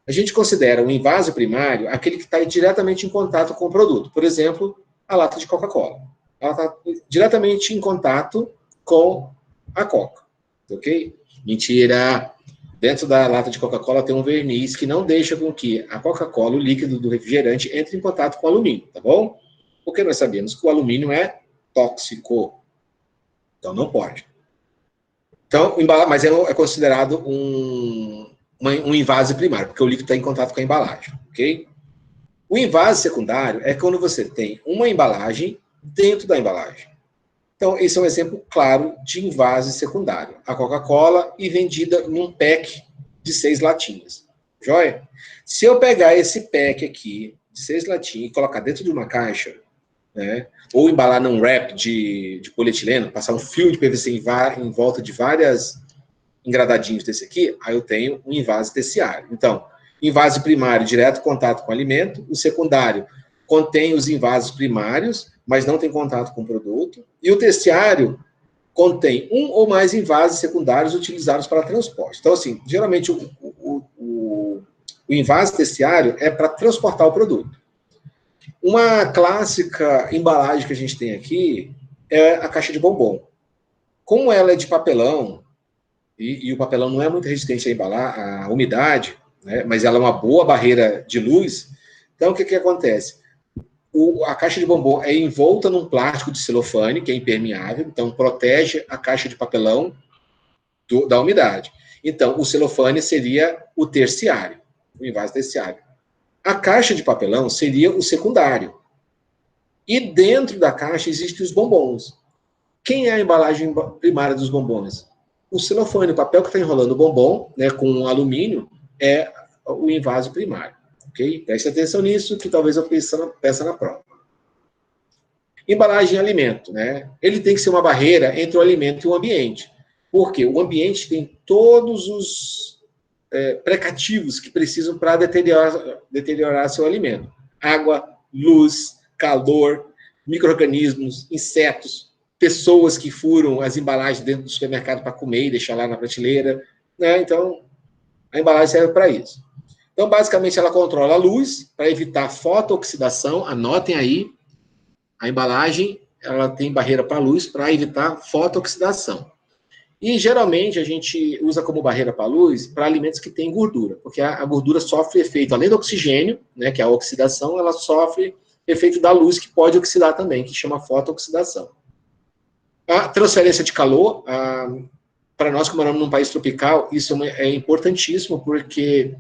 A gente considera o invase primário aquele que está diretamente em contato com o produto. Por exemplo, a lata de Coca-Cola. Ela está diretamente em contato com a Coca. Ok? Mentira! Dentro da lata de Coca-Cola tem um verniz que não deixa com que a Coca-Cola, o líquido do refrigerante, entre em contato com o alumínio, tá bom? Porque nós sabemos que o alumínio é tóxico. Então, não pode. Então, mas é considerado um invase primário, porque o líquido está em contato com a embalagem, ok? O invase secundário é quando você tem uma embalagem dentro da embalagem. Então, esse é um exemplo claro de invase secundário. A Coca-Cola e vendida num pack de 6 latinhas. Joia? Se eu pegar esse pack aqui, de 6 latinhas, e colocar dentro de uma caixa, né, ou embalar num wrap de polietileno, passar um fio de PVC em volta de várias engradadinhos desse aqui, aí eu tenho um invase terciário. Então, invase primário, direto contato com o alimento. O secundário contém os invasos primários, mas não tem contato com o produto. E o terciário contém um ou mais invasos secundários utilizados para transporte. Então, assim, geralmente o invase terciário é para transportar o produto. Uma clássica embalagem que a gente tem aqui é a caixa de bombom. Como ela é de papelão, e o papelão não é muito resistente a embalar, a umidade, né, mas ela é uma boa barreira de luz, então o que acontece? A caixa de bombom é envolta num plástico de celofane, que é impermeável, então protege a caixa de papelão da umidade. Então, o celofane seria o terciário, o invase terciário. A caixa de papelão seria o secundário. E dentro da caixa existem os bombons. Quem é a embalagem primária dos bombons? O celofane, o papel que está enrolando o bombom, né, com alumínio, é o invase primário. Ok? Preste atenção nisso, que talvez eu peça na prova. Embalagem e alimento, né? Ele tem que ser uma barreira entre o alimento e o ambiente. Porque o ambiente tem todos os precativos que precisam para deteriorar seu alimento. Água, luz, calor, micro-organismos, insetos. pessoas que furam as embalagens dentro do supermercado para comer e deixar lá na prateleira, né? Então, a embalagem serve para isso. Então, basicamente, ela controla a luz para evitar fotooxidação. Anotem aí, a embalagem ela tem barreira para a luz para evitar fotooxidação. E, geralmente, a gente usa como barreira para a luz para alimentos que têm gordura, porque a gordura sofre efeito, além do oxigênio, né, que é a oxidação, ela sofre efeito da luz, que pode oxidar também, que chama fotooxidação. A transferência de calor, para nós que moramos num país tropical, isso é importantíssimo, porque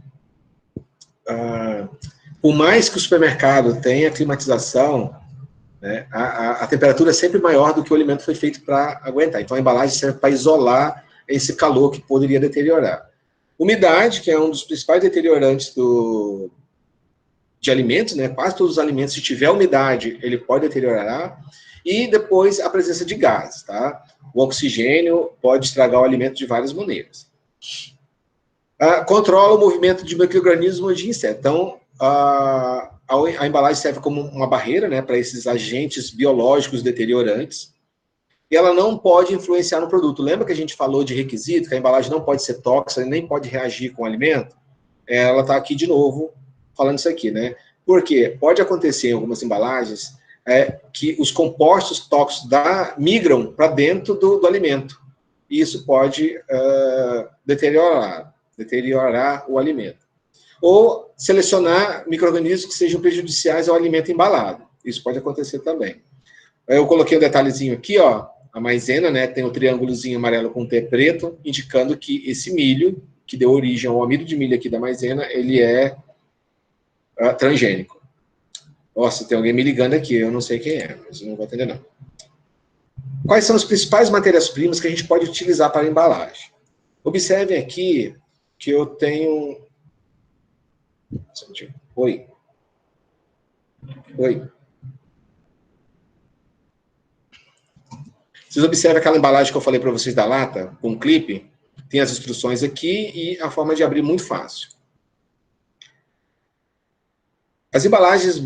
por mais que o supermercado tenha climatização, né, a temperatura é sempre maior do que o alimento foi feito para aguentar. Então, a embalagem serve para isolar esse calor que poderia deteriorar. Umidade, que é um dos principais deteriorantes de alimentos, né? Quase todos os alimentos, se tiver umidade, ele pode deteriorar. E depois, a presença de gases, tá? O oxigênio pode estragar o alimento de várias maneiras. Controla o movimento de micro-organismos de inseto. Então, a embalagem serve como uma barreira, né, para esses agentes biológicos deteriorantes, e ela não pode influenciar no produto. Lembra que a gente falou de requisito, que a embalagem não pode ser tóxica, nem pode reagir com o alimento? Ela está aqui de novo falando isso aqui, né? Porque pode acontecer em algumas embalagens que os compostos tóxicos migram para dentro do alimento, e isso pode deteriorar o alimento. Ou selecionar micro-organismos que sejam prejudiciais ao alimento embalado. Isso pode acontecer também. Eu coloquei um detalhezinho aqui, ó, a maisena, né, tem o triângulozinho amarelo com T preto, indicando que esse milho, que deu origem ao amido de milho aqui da maisena, ele é transgênico. Nossa, tem alguém me ligando aqui, eu não sei quem é, mas eu não vou atender não. Quais são as principais matérias-primas que a gente pode utilizar para a embalagem? Observem aqui que eu tenho... Oi. Vocês observam aquela embalagem que eu falei para vocês da lata, com um clipe? Tem as instruções aqui e a forma de abrir muito fácil. As embalagens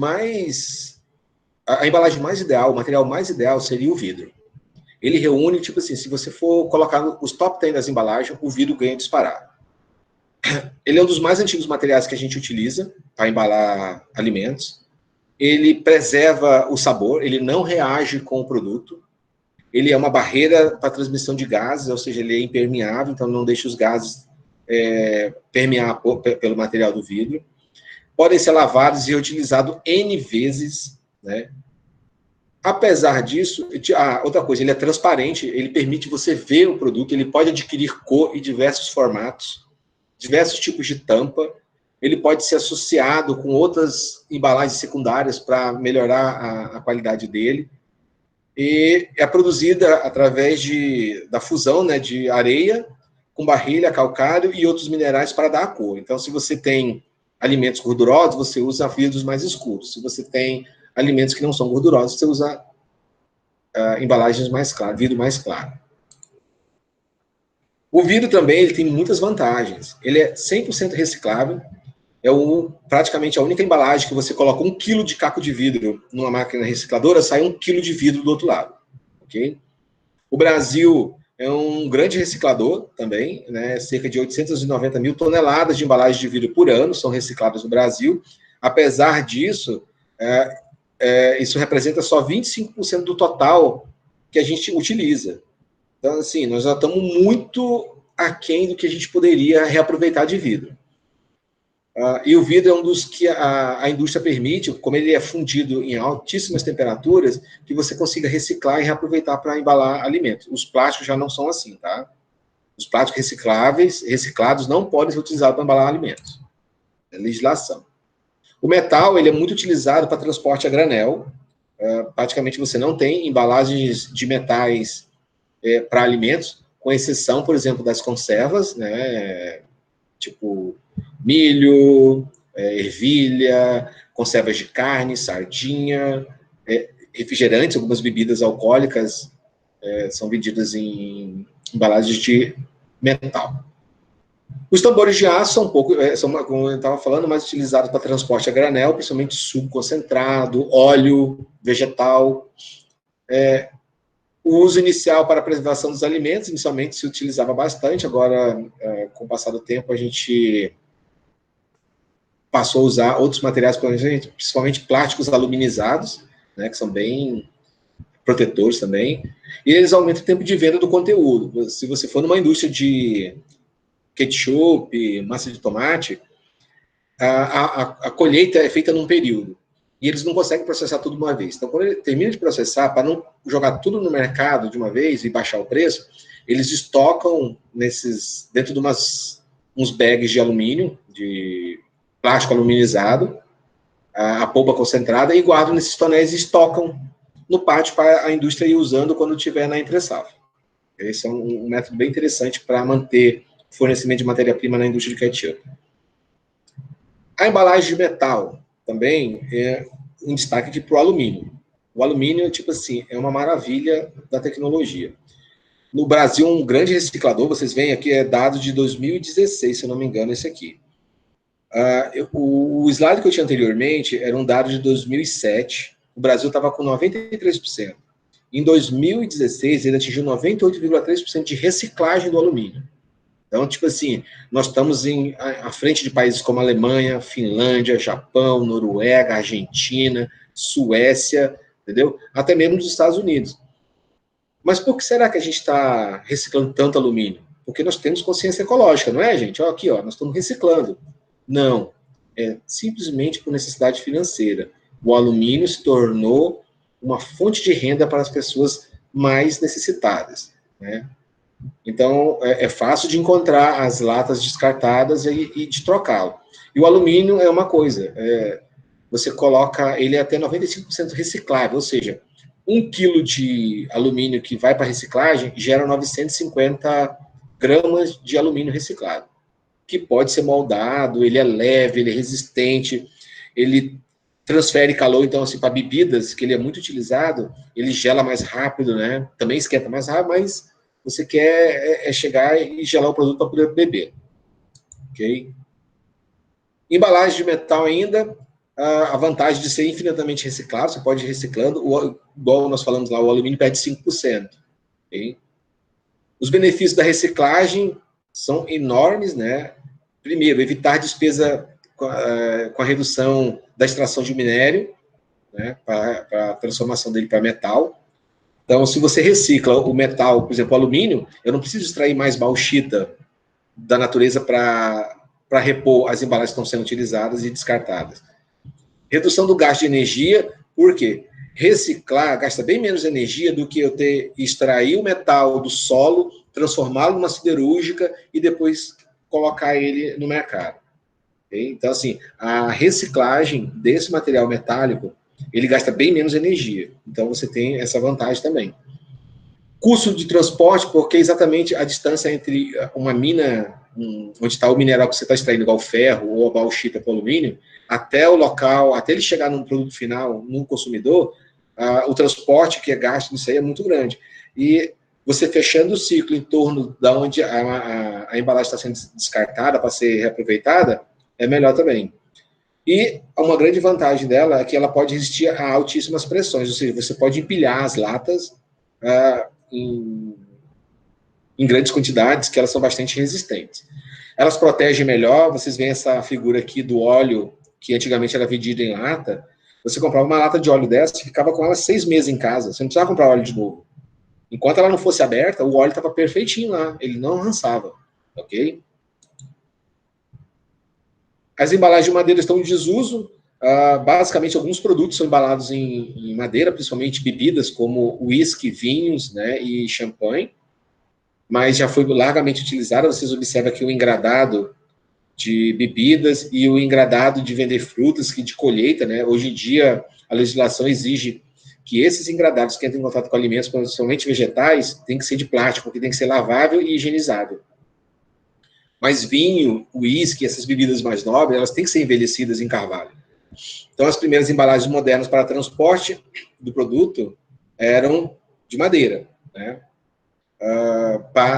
a embalagem mais ideal, o material mais ideal seria o vidro. Ele reúne, tipo assim, se você for colocar os top 10 das embalagens, o vidro ganha disparado. Ele é um dos mais antigos materiais que a gente utiliza para embalar alimentos. Ele preserva o sabor, ele não reage com o produto. Ele é uma barreira para a transmissão de gases, ou seja, ele é impermeável, então não deixa os gases permear pelo material do vidro. Podem ser lavados e reutilizados N vezes, né? Apesar disso, outra coisa, ele é transparente, ele permite você ver o produto, ele pode adquirir cor e diversos formatos, diversos tipos de tampa, ele pode ser associado com outras embalagens secundárias para melhorar a qualidade dele, e é produzida através da fusão, né, de areia com barrilha, calcário e outros minerais para dar a cor. Então, se você tem alimentos gordurosos, você usa vidros mais escuros. Se você tem alimentos que não são gordurosos, você usa embalagens mais claras, vidro mais claro. O vidro também ele tem muitas vantagens. Ele é 100% reciclável, praticamente a única embalagem que você coloca 1 quilo de caco de vidro numa máquina recicladora, sai 1 quilo de vidro do outro lado. Okay? O Brasil é um grande reciclador também, né? Cerca de 890 mil toneladas de embalagem de vidro por ano são recicladas no Brasil. Apesar disso, isso representa só 25% do total que a gente utiliza. Então, assim, nós já estamos muito aquém do que a gente poderia reaproveitar de vidro. E o vidro é um dos que a indústria permite, como ele é fundido em altíssimas temperaturas, que você consiga reciclar e reaproveitar para embalar alimentos. Os plásticos já não são assim, tá? Os plásticos reciclados não podem ser utilizados para embalar alimentos. É legislação. O metal, ele é muito utilizado para transporte a granel. Praticamente você não tem embalagens de metais para alimentos, com exceção, por exemplo, das conservas, né? Tipo milho, ervilha, conservas de carne, sardinha, refrigerantes, algumas bebidas alcoólicas são vendidas em embalagens de metal. Os tambores de aço são como eu estava falando, mais utilizados para transporte a granel, principalmente suco concentrado, óleo vegetal. O uso inicial para a preservação dos alimentos, inicialmente se utilizava bastante, agora, com o passar do tempo, a gente passou a usar outros materiais, principalmente plásticos aluminizados, né, que são bem protetores também, e eles aumentam o tempo de venda do conteúdo. Se você for numa indústria de ketchup, massa de tomate, a colheita é feita num período, e eles não conseguem processar tudo de uma vez. Então, quando ele termina de processar, para não jogar tudo no mercado de uma vez e baixar o preço, eles estocam dentro de uns bags de alumínio, de plástico aluminizado, a polpa concentrada, e guardam nesses tonéis e estocam no pátio para a indústria ir usando quando estiver na entre-safra. Esse é um método bem interessante para manter o fornecimento de matéria-prima na indústria de ketchup. A embalagem de metal também é um destaque aqui para o alumínio. O alumínio, tipo assim, é uma maravilha da tecnologia. No Brasil, um grande reciclador, vocês veem aqui, é dado de 2016, se eu não me engano, esse aqui. O slide que eu tinha anteriormente era um dado de 2007, o Brasil estava com 93%. Em 2016, ele atingiu 98,3% de reciclagem do alumínio. Então, tipo assim, nós estamos à frente de países como Alemanha, Finlândia, Japão, Noruega, Argentina, Suécia, entendeu? Até mesmo dos Estados Unidos. Mas por que será que a gente está reciclando tanto alumínio? Porque nós temos consciência ecológica, não é, gente? Ó, aqui, ó, nós estamos reciclando. Não, é simplesmente por necessidade financeira. O alumínio se tornou uma fonte de renda para as pessoas mais necessitadas, né? Então, é fácil de encontrar as latas descartadas e de trocá-lo. E o alumínio é uma coisa, você coloca ele até 95% reciclável, ou seja, 1 quilo de alumínio que vai para reciclagem gera 950 gramas de alumínio reciclado, que pode ser moldado, ele é leve, ele é resistente, ele transfere calor, então, assim, para bebidas, que ele é muito utilizado, ele gela mais rápido, né? Também esquenta mais rápido, mas você quer chegar e gelar o produto para poder beber. Ok? Embalagem de metal ainda, a vantagem de ser infinitamente reciclável, você pode ir reciclando, igual nós falamos lá, o alumínio perde 5%. Okay? Os benefícios da reciclagem são enormes, né? Primeiro, evitar despesa com a redução da extração de minério, né, para a transformação dele para metal. Então, se você recicla o metal, por exemplo, o alumínio, eu não preciso extrair mais bauxita da natureza para repor as embalagens que estão sendo utilizadas e descartadas. Redução do gasto de energia, por quê? Reciclar gasta bem menos energia do que eu extrair o metal do solo, transformá-lo numa siderúrgica e depois colocar ele no mercado. Okay? Então, assim, a reciclagem desse material metálico, ele gasta bem menos energia. Então, você tem essa vantagem também. Custo de transporte, porque exatamente a distância entre uma mina, onde está o mineral que você está extraindo, igual o ferro ou a bauxita para o alumínio, até o local, até ele chegar num produto final, num consumidor, o transporte que é gasto nisso aí é muito grande. E você fechando o ciclo em torno da onde a embalagem está sendo descartada para ser reaproveitada, é melhor também. E uma grande vantagem dela é que ela pode resistir a altíssimas pressões, ou seja, você pode empilhar as latas em grandes quantidades, que elas são bastante resistentes. Elas protegem melhor, vocês veem essa figura aqui do óleo, que antigamente era vendido em lata, você comprava uma lata de óleo dessa, ficava com ela 6 meses em casa, você não precisava comprar óleo de novo. Enquanto ela não fosse aberta, o óleo estava perfeitinho lá, ele não rançava, ok? As embalagens de madeira estão em desuso, basicamente alguns produtos são embalados em madeira, principalmente bebidas como uísque, vinhos, né, e champanhe, mas já foi largamente utilizada. Vocês observam aqui o engradado de bebidas e o engradado de vender frutas que de colheita, né? Hoje em dia a legislação exige que esses engradados que entram em contato com alimentos, principalmente vegetais, tem que ser de plástico, porque tem que ser lavável e higienizável. Mas vinho, uísque, essas bebidas mais nobres, elas têm que ser envelhecidas em carvalho. Então, as primeiras embalagens modernas para transporte do produto eram de madeira, né?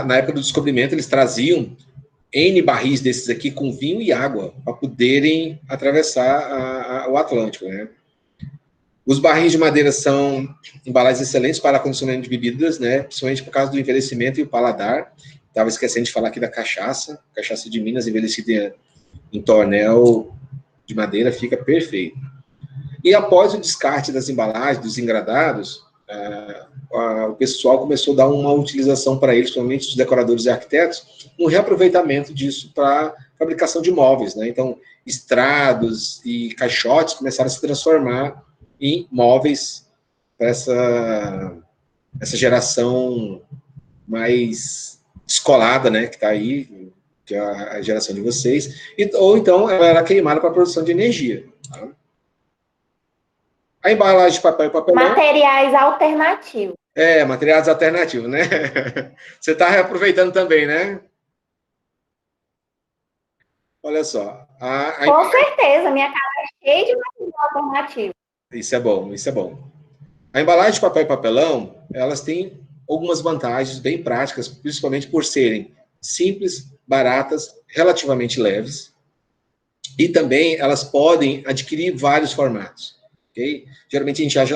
Na época do descobrimento, eles traziam N barris desses aqui com vinho e água para poderem atravessar o Atlântico, né? Os barris de madeira são embalagens excelentes para acondicionamento de bebidas, né? Principalmente por causa do envelhecimento e o paladar. Estava esquecendo de falar aqui da cachaça. Cachaça de Minas envelhecida em tonel de madeira fica perfeito. E após o descarte das embalagens, dos engradados, o pessoal começou a dar uma utilização para eles, principalmente os decoradores e arquitetos, um reaproveitamento disso para fabricação de móveis, né? Então, estrados e caixotes começaram a se transformar em móveis para essa geração mais descolada, né, que está aí, que é a geração de vocês, ou então ela era queimada para a produção de energia. Tá? A embalagem de papel e papelão... Materiais alternativos. Materiais alternativos, né? Você está reaproveitando também, né? Olha só. Com certeza, minha casa é cheia de material alternativo. Isso é bom, isso é bom. A embalagem de papel e papelão, elas têm algumas vantagens bem práticas, principalmente por serem simples, baratas, relativamente leves, e também elas podem adquirir vários formatos. Okay? Geralmente a gente acha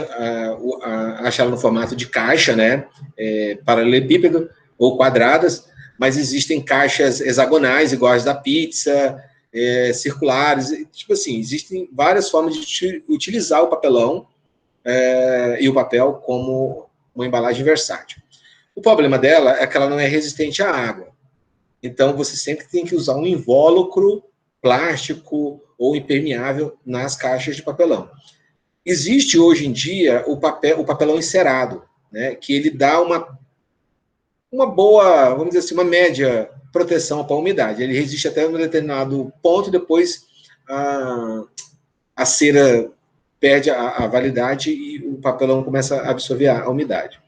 ela no formato de caixa, né, paralelepípedo ou quadradas, mas existem caixas hexagonais, iguais da pizza, circulares, tipo assim, existem várias formas de utilizar o papelão e o papel como uma embalagem versátil. O problema dela é que ela não é resistente à água. Então, você sempre tem que usar um invólucro plástico ou impermeável nas caixas de papelão. Existe hoje em dia o papelão encerado, né, que ele dá uma boa, vamos dizer assim, uma média proteção para a umidade. Ele resiste até um determinado ponto, depois a cera perde a validade e o papelão começa a absorver a umidade.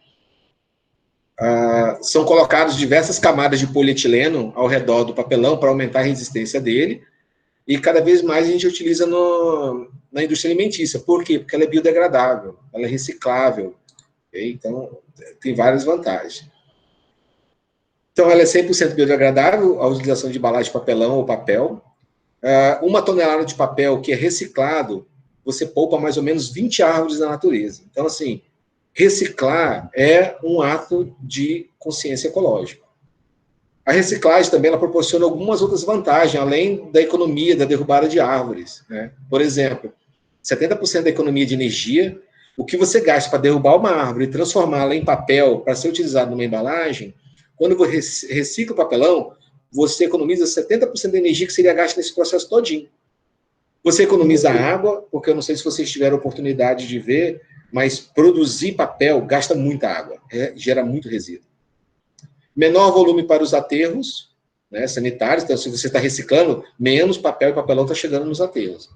São colocadas diversas camadas de polietileno ao redor do papelão para aumentar a resistência dele, e cada vez mais a gente utiliza na indústria alimentícia. Por quê? Porque ela é biodegradável, ela é reciclável, okay? Então tem várias vantagens. Então ela é 100% biodegradável, a utilização de embalagem de papelão ou papel. 1 tonelada de papel que é reciclado, você poupa mais ou menos 20 árvores na natureza. Então, assim, reciclar é um ato de consciência ecológica. A reciclagem também ela proporciona algumas outras vantagens, além da economia, da derrubada de árvores, né? Por exemplo, 70% da economia de energia, o que você gasta para derrubar uma árvore e transformá-la em papel para ser utilizado numa embalagem, quando você recicla o papelão, você economiza 70% da energia que seria gasta nesse processo todinho. Você economiza água, porque eu não sei se vocês tiveram oportunidade de ver, mas produzir papel gasta muita água, gera muito resíduo. Menor volume para os aterros, né, sanitários, então se você está reciclando, menos papel e papelão está chegando nos aterros.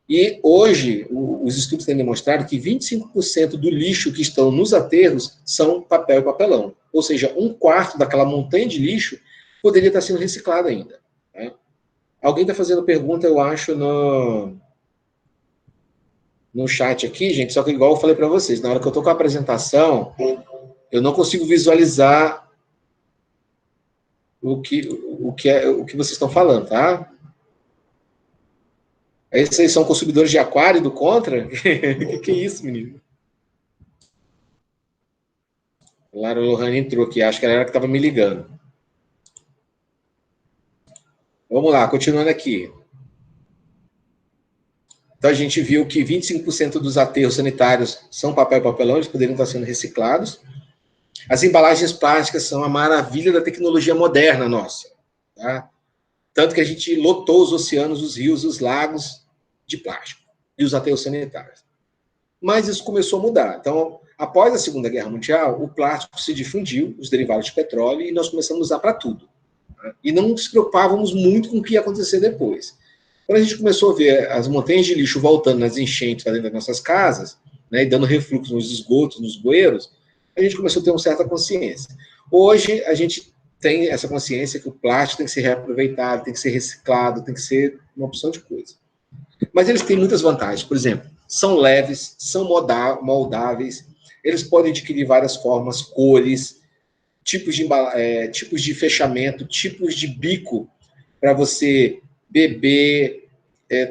E hoje, os estudos têm demonstrado que 25% do lixo que estão nos aterros são papel e papelão. Ou seja, 1/4 daquela montanha de lixo poderia estar sendo reciclado ainda. Né? Alguém está fazendo pergunta, eu acho, no chat aqui, gente, só que igual eu falei para vocês, na hora que eu estou com a apresentação, eu não consigo visualizar o que vocês estão falando, tá? Esses são consumidores de aquário do Contra? que é isso, menino? Lara Lohane entrou aqui, acho que ela era que estava me ligando. Vamos lá, continuando aqui. Então, a gente viu que 25% dos aterros sanitários são papel e papelão, eles poderiam estar sendo reciclados. As embalagens plásticas são a maravilha da tecnologia moderna nossa. Tá? Tanto que a gente lotou os oceanos, os rios, os lagos de plástico e os aterros sanitários. Mas isso começou a mudar. Então, após a Segunda Guerra Mundial, o plástico se difundiu, os derivados de petróleo, e nós começamos a usar para tudo. Tá? E não nos preocupávamos muito com o que ia acontecer depois. Quando a gente começou a ver as montanhas de lixo voltando nas enchentes para dentro das nossas casas, né, e dando refluxo nos esgotos, nos bueiros, a gente começou a ter uma certa consciência. Hoje, a gente tem essa consciência que o plástico tem que ser reaproveitado, tem que ser reciclado, tem que ser uma opção de coisa. Mas eles têm muitas vantagens. Por exemplo, são leves, são moldáveis, eles podem adquirir várias formas, cores, tipos de fechamento, tipos de bico para você beber,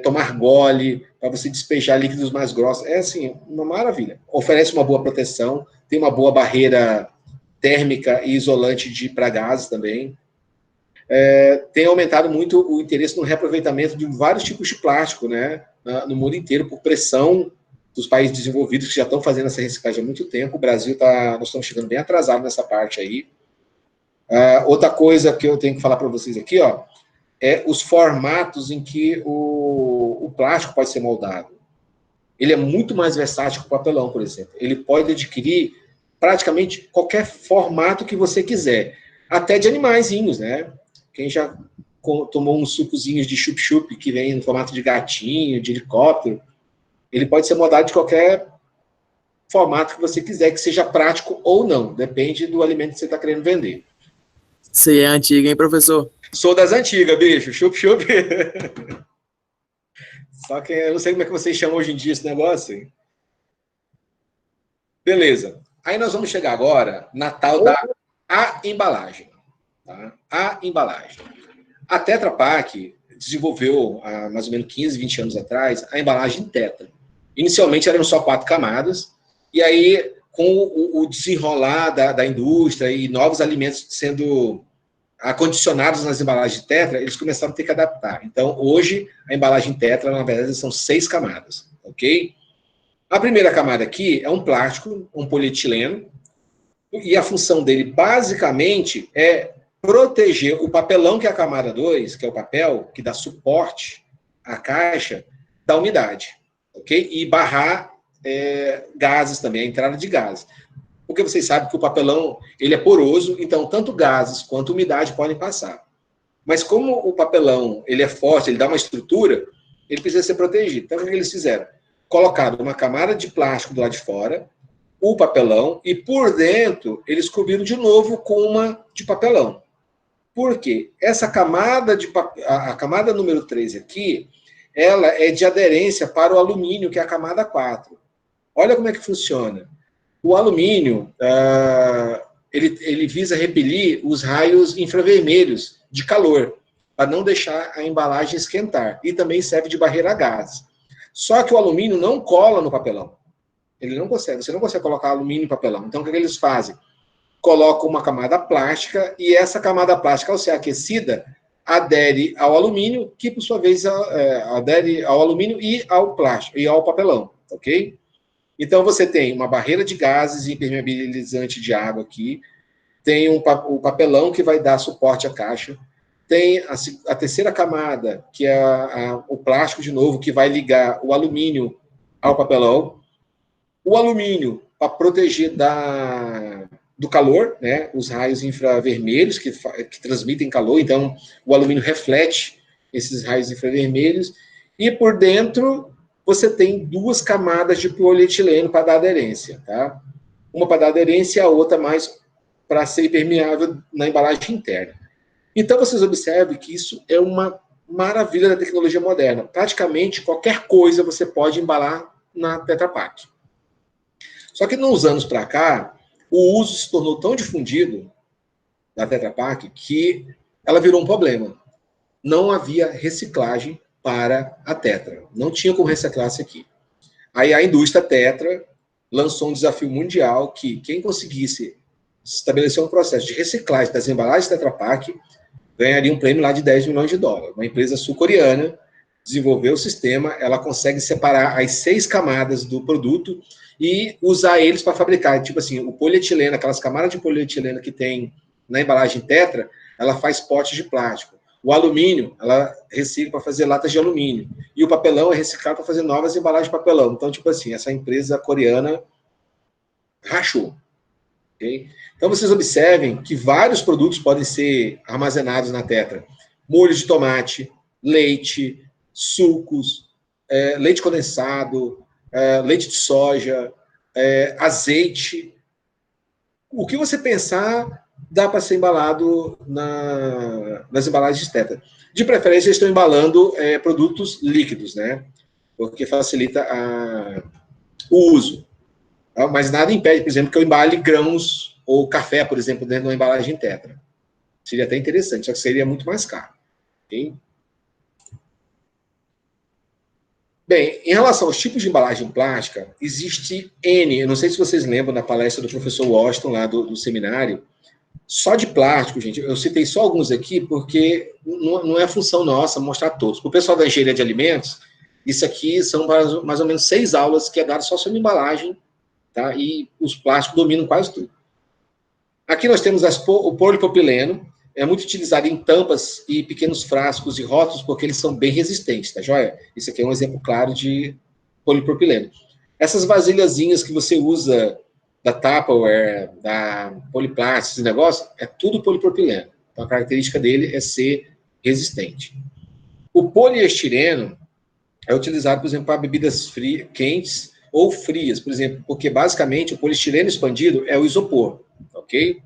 tomar gole, para você despejar líquidos mais grossos. É assim, uma maravilha. Oferece uma boa proteção, tem uma boa barreira térmica e isolante para gases também. Tem aumentado muito o interesse no reaproveitamento de vários tipos de plástico, né, no mundo inteiro, por pressão dos países desenvolvidos que já estão fazendo essa reciclagem há muito tempo. O Brasil nós estamos chegando bem atrasado nessa parte aí. Outra coisa que eu tenho que falar para vocês aqui, ó, é os formatos em que o plástico pode ser moldado. Ele é muito mais versátil que o papelão, por exemplo. Ele pode adquirir praticamente qualquer formato que você quiser, até de animaizinhos, né? Quem já tomou uns sucozinhos de chup-chup que vem no formato de gatinho, de helicóptero, ele pode ser moldado de qualquer formato que você quiser, que seja prático ou não, depende do alimento que você está querendo vender. Você é antigo, hein, professor? Sou das antigas, bicho, chup-chup. Só que eu não sei como é que vocês chamam hoje em dia esse negócio. Hein? Beleza. Aí nós vamos chegar agora na tal da embalagem. Tá? A embalagem. A Tetra Pak desenvolveu, há mais ou menos 15, 20 anos atrás, a embalagem Tetra. Inicialmente eram só 4 camadas, e aí, com o desenrolar da indústria e novos alimentos sendo acondicionados nas embalagens Tetra, eles começaram a ter que adaptar. Então, hoje, a embalagem Tetra, na verdade, são 6 camadas, ok? A primeira camada aqui é um plástico, um polietileno, e a função dele, basicamente, é proteger o papelão, que é a camada 2, que é o papel, que dá suporte à caixa, da umidade, ok? E barrar gases também, a entrada de gases. Porque vocês sabem que o papelão ele é poroso, então tanto gases quanto umidade podem passar. Mas como o papelão ele é forte, ele dá uma estrutura, ele precisa ser protegido. Então, o que eles fizeram? Colocaram uma camada de plástico do lado de fora, o papelão, e por dentro eles cobriram de novo com uma de papelão. Por quê? Essa camada, a camada número 3 aqui, ela é de aderência para o alumínio, que é a camada 4. Olha como é que funciona. O alumínio, ele visa repelir os raios infravermelhos de calor, para não deixar a embalagem esquentar. E também serve de barreira a gases. Só que o alumínio não cola no papelão. Ele não consegue, você não consegue colocar alumínio em papelão. Então, o que eles fazem? Colocam uma camada plástica, e essa camada plástica, ao ser aquecida, adere ao alumínio, que, por sua vez, adere ao alumínio e ao plástico, e ao papelão, ok? Então, você tem uma barreira de gases e impermeabilizante de água aqui, tem o papelão que vai dar suporte à caixa, tem a terceira camada, que é o plástico, de novo, que vai ligar o alumínio ao papelão, o alumínio para proteger do calor, né, os raios infravermelhos que transmitem calor, então o alumínio reflete esses raios infravermelhos, e por dentro você tem 2 camadas de polietileno para dar aderência, tá? Uma para dar aderência e a outra mais para ser impermeável na embalagem interna. Então vocês observem que isso é uma maravilha da tecnologia moderna. Praticamente qualquer coisa você pode embalar na Tetra Pak. Só que nos anos para cá, o uso se tornou tão difundido da Tetra Pak que ela virou um problema. Não havia reciclagem para a Tetra. Não tinha como reciclar isso aqui. Aí a indústria Tetra lançou um desafio mundial que quem conseguisse estabelecer um processo de reciclagem das embalagens Tetra Pak ganharia um prêmio lá de 10 milhões de dólares. Uma empresa sul-coreana desenvolveu o sistema, ela consegue separar as 6 camadas do produto e usar eles para fabricar, tipo assim, o polietileno, aquelas camadas de polietileno que tem na embalagem Tetra, ela faz potes de plástico. O alumínio, ela recicla para fazer latas de alumínio. E o papelão é reciclado para fazer novas embalagens de papelão. Então, tipo assim, essa empresa coreana rachou. Okay? Então, vocês observem que vários produtos podem ser armazenados na Tetra. Molho de tomate, leite, sucos, leite condensado, leite de soja, azeite. O que você pensar dá para ser embalado nas embalagens Tetra. De preferência, eles estão embalando produtos líquidos, né? Porque facilita o uso. Mas nada impede, por exemplo, que eu embale grãos ou café, por exemplo, dentro de uma embalagem Tetra. Seria até interessante, só que seria muito mais caro. Okay? Bem, em relação aos tipos de embalagem plástica, existe N, eu não sei se vocês lembram da palestra do professor Washington, lá do seminário, só de plástico, gente, eu citei só alguns aqui, porque não é função nossa mostrar todos. Para o pessoal da engenharia de alimentos, isso aqui são mais ou menos 6 aulas que é dado só sobre embalagem, tá? E os plásticos dominam quase tudo. Aqui nós temos o polipropileno, é muito utilizado em tampas e pequenos frascos e rótulos, porque eles são bem resistentes, tá joia? Isso aqui é um exemplo claro de polipropileno. Essas vasilhazinhas que você usa da Tupperware, da Poliplástico, esse negócio, é tudo polipropileno. Então, a característica dele é ser resistente. O poliestireno é utilizado, por exemplo, para bebidas quentes ou frias, por exemplo, porque, basicamente, o poliestireno expandido é o isopor, ok?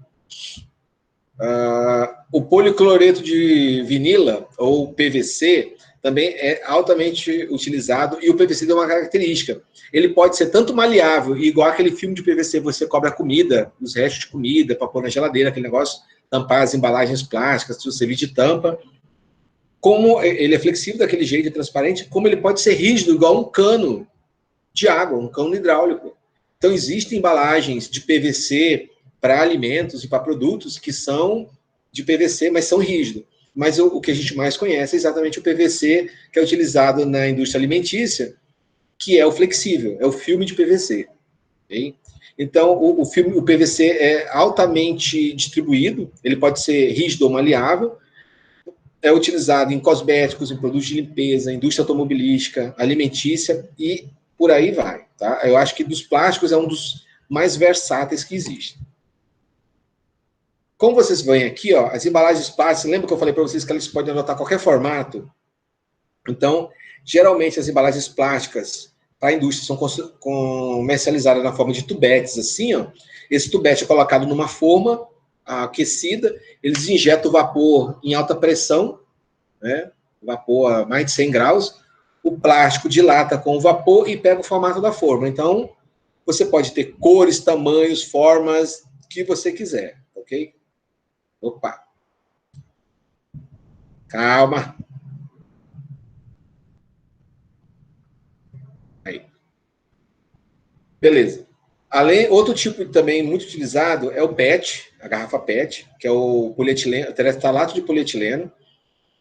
O policloreto de vinila, ou PVC, também é altamente utilizado, e o PVC tem uma característica. Ele pode ser tanto maleável, igual aquele filme de PVC, você cobre a comida, os restos de comida, para pôr na geladeira, aquele negócio, tampar as embalagens plásticas, se você vir de tampa. Como ele é flexível daquele jeito, é transparente, como ele pode ser rígido, igual um cano de água, um cano hidráulico. Então, existem embalagens de PVC para alimentos e para produtos que são de PVC, mas são rígidos. Mas o que a gente mais conhece é exatamente o PVC, que é utilizado na indústria alimentícia, que é o flexível, é o filme de PVC. Okay? Então, o PVC é altamente distribuído, ele pode ser rígido ou maleável, é utilizado em cosméticos, em produtos de limpeza, indústria automobilística, alimentícia e por aí vai. Tá? Eu acho que dos plásticos é um dos mais versáteis que existe. Como vocês veem aqui, ó, as embalagens plásticas, lembra que eu falei para vocês que eles podem adotar qualquer formato? Então, geralmente as embalagens plásticas para a indústria são comercializadas na forma de tubetes, assim, ó. Esse tubete é colocado numa forma aquecida, eles injetam o vapor em alta pressão, né? Vapor a mais de 100 graus, o plástico dilata com o vapor e pega o formato da forma. Então, você pode ter cores, tamanhos, formas que você quiser, ok? Opa! Calma! Aí. Beleza. Outro tipo também muito utilizado é o PET, a garrafa PET, que é o polietileno, teratalato de polietileno.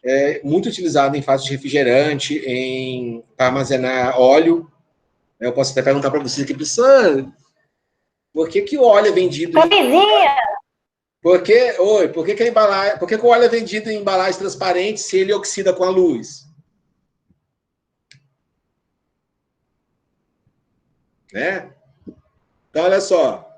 É muito utilizado em fase de refrigerante, para armazenar óleo. Eu posso até perguntar para vocês aqui, professor, por que o óleo é vendido Por que o óleo é vendido em embalagem transparente se ele oxida com a luz? Né? Então, olha só,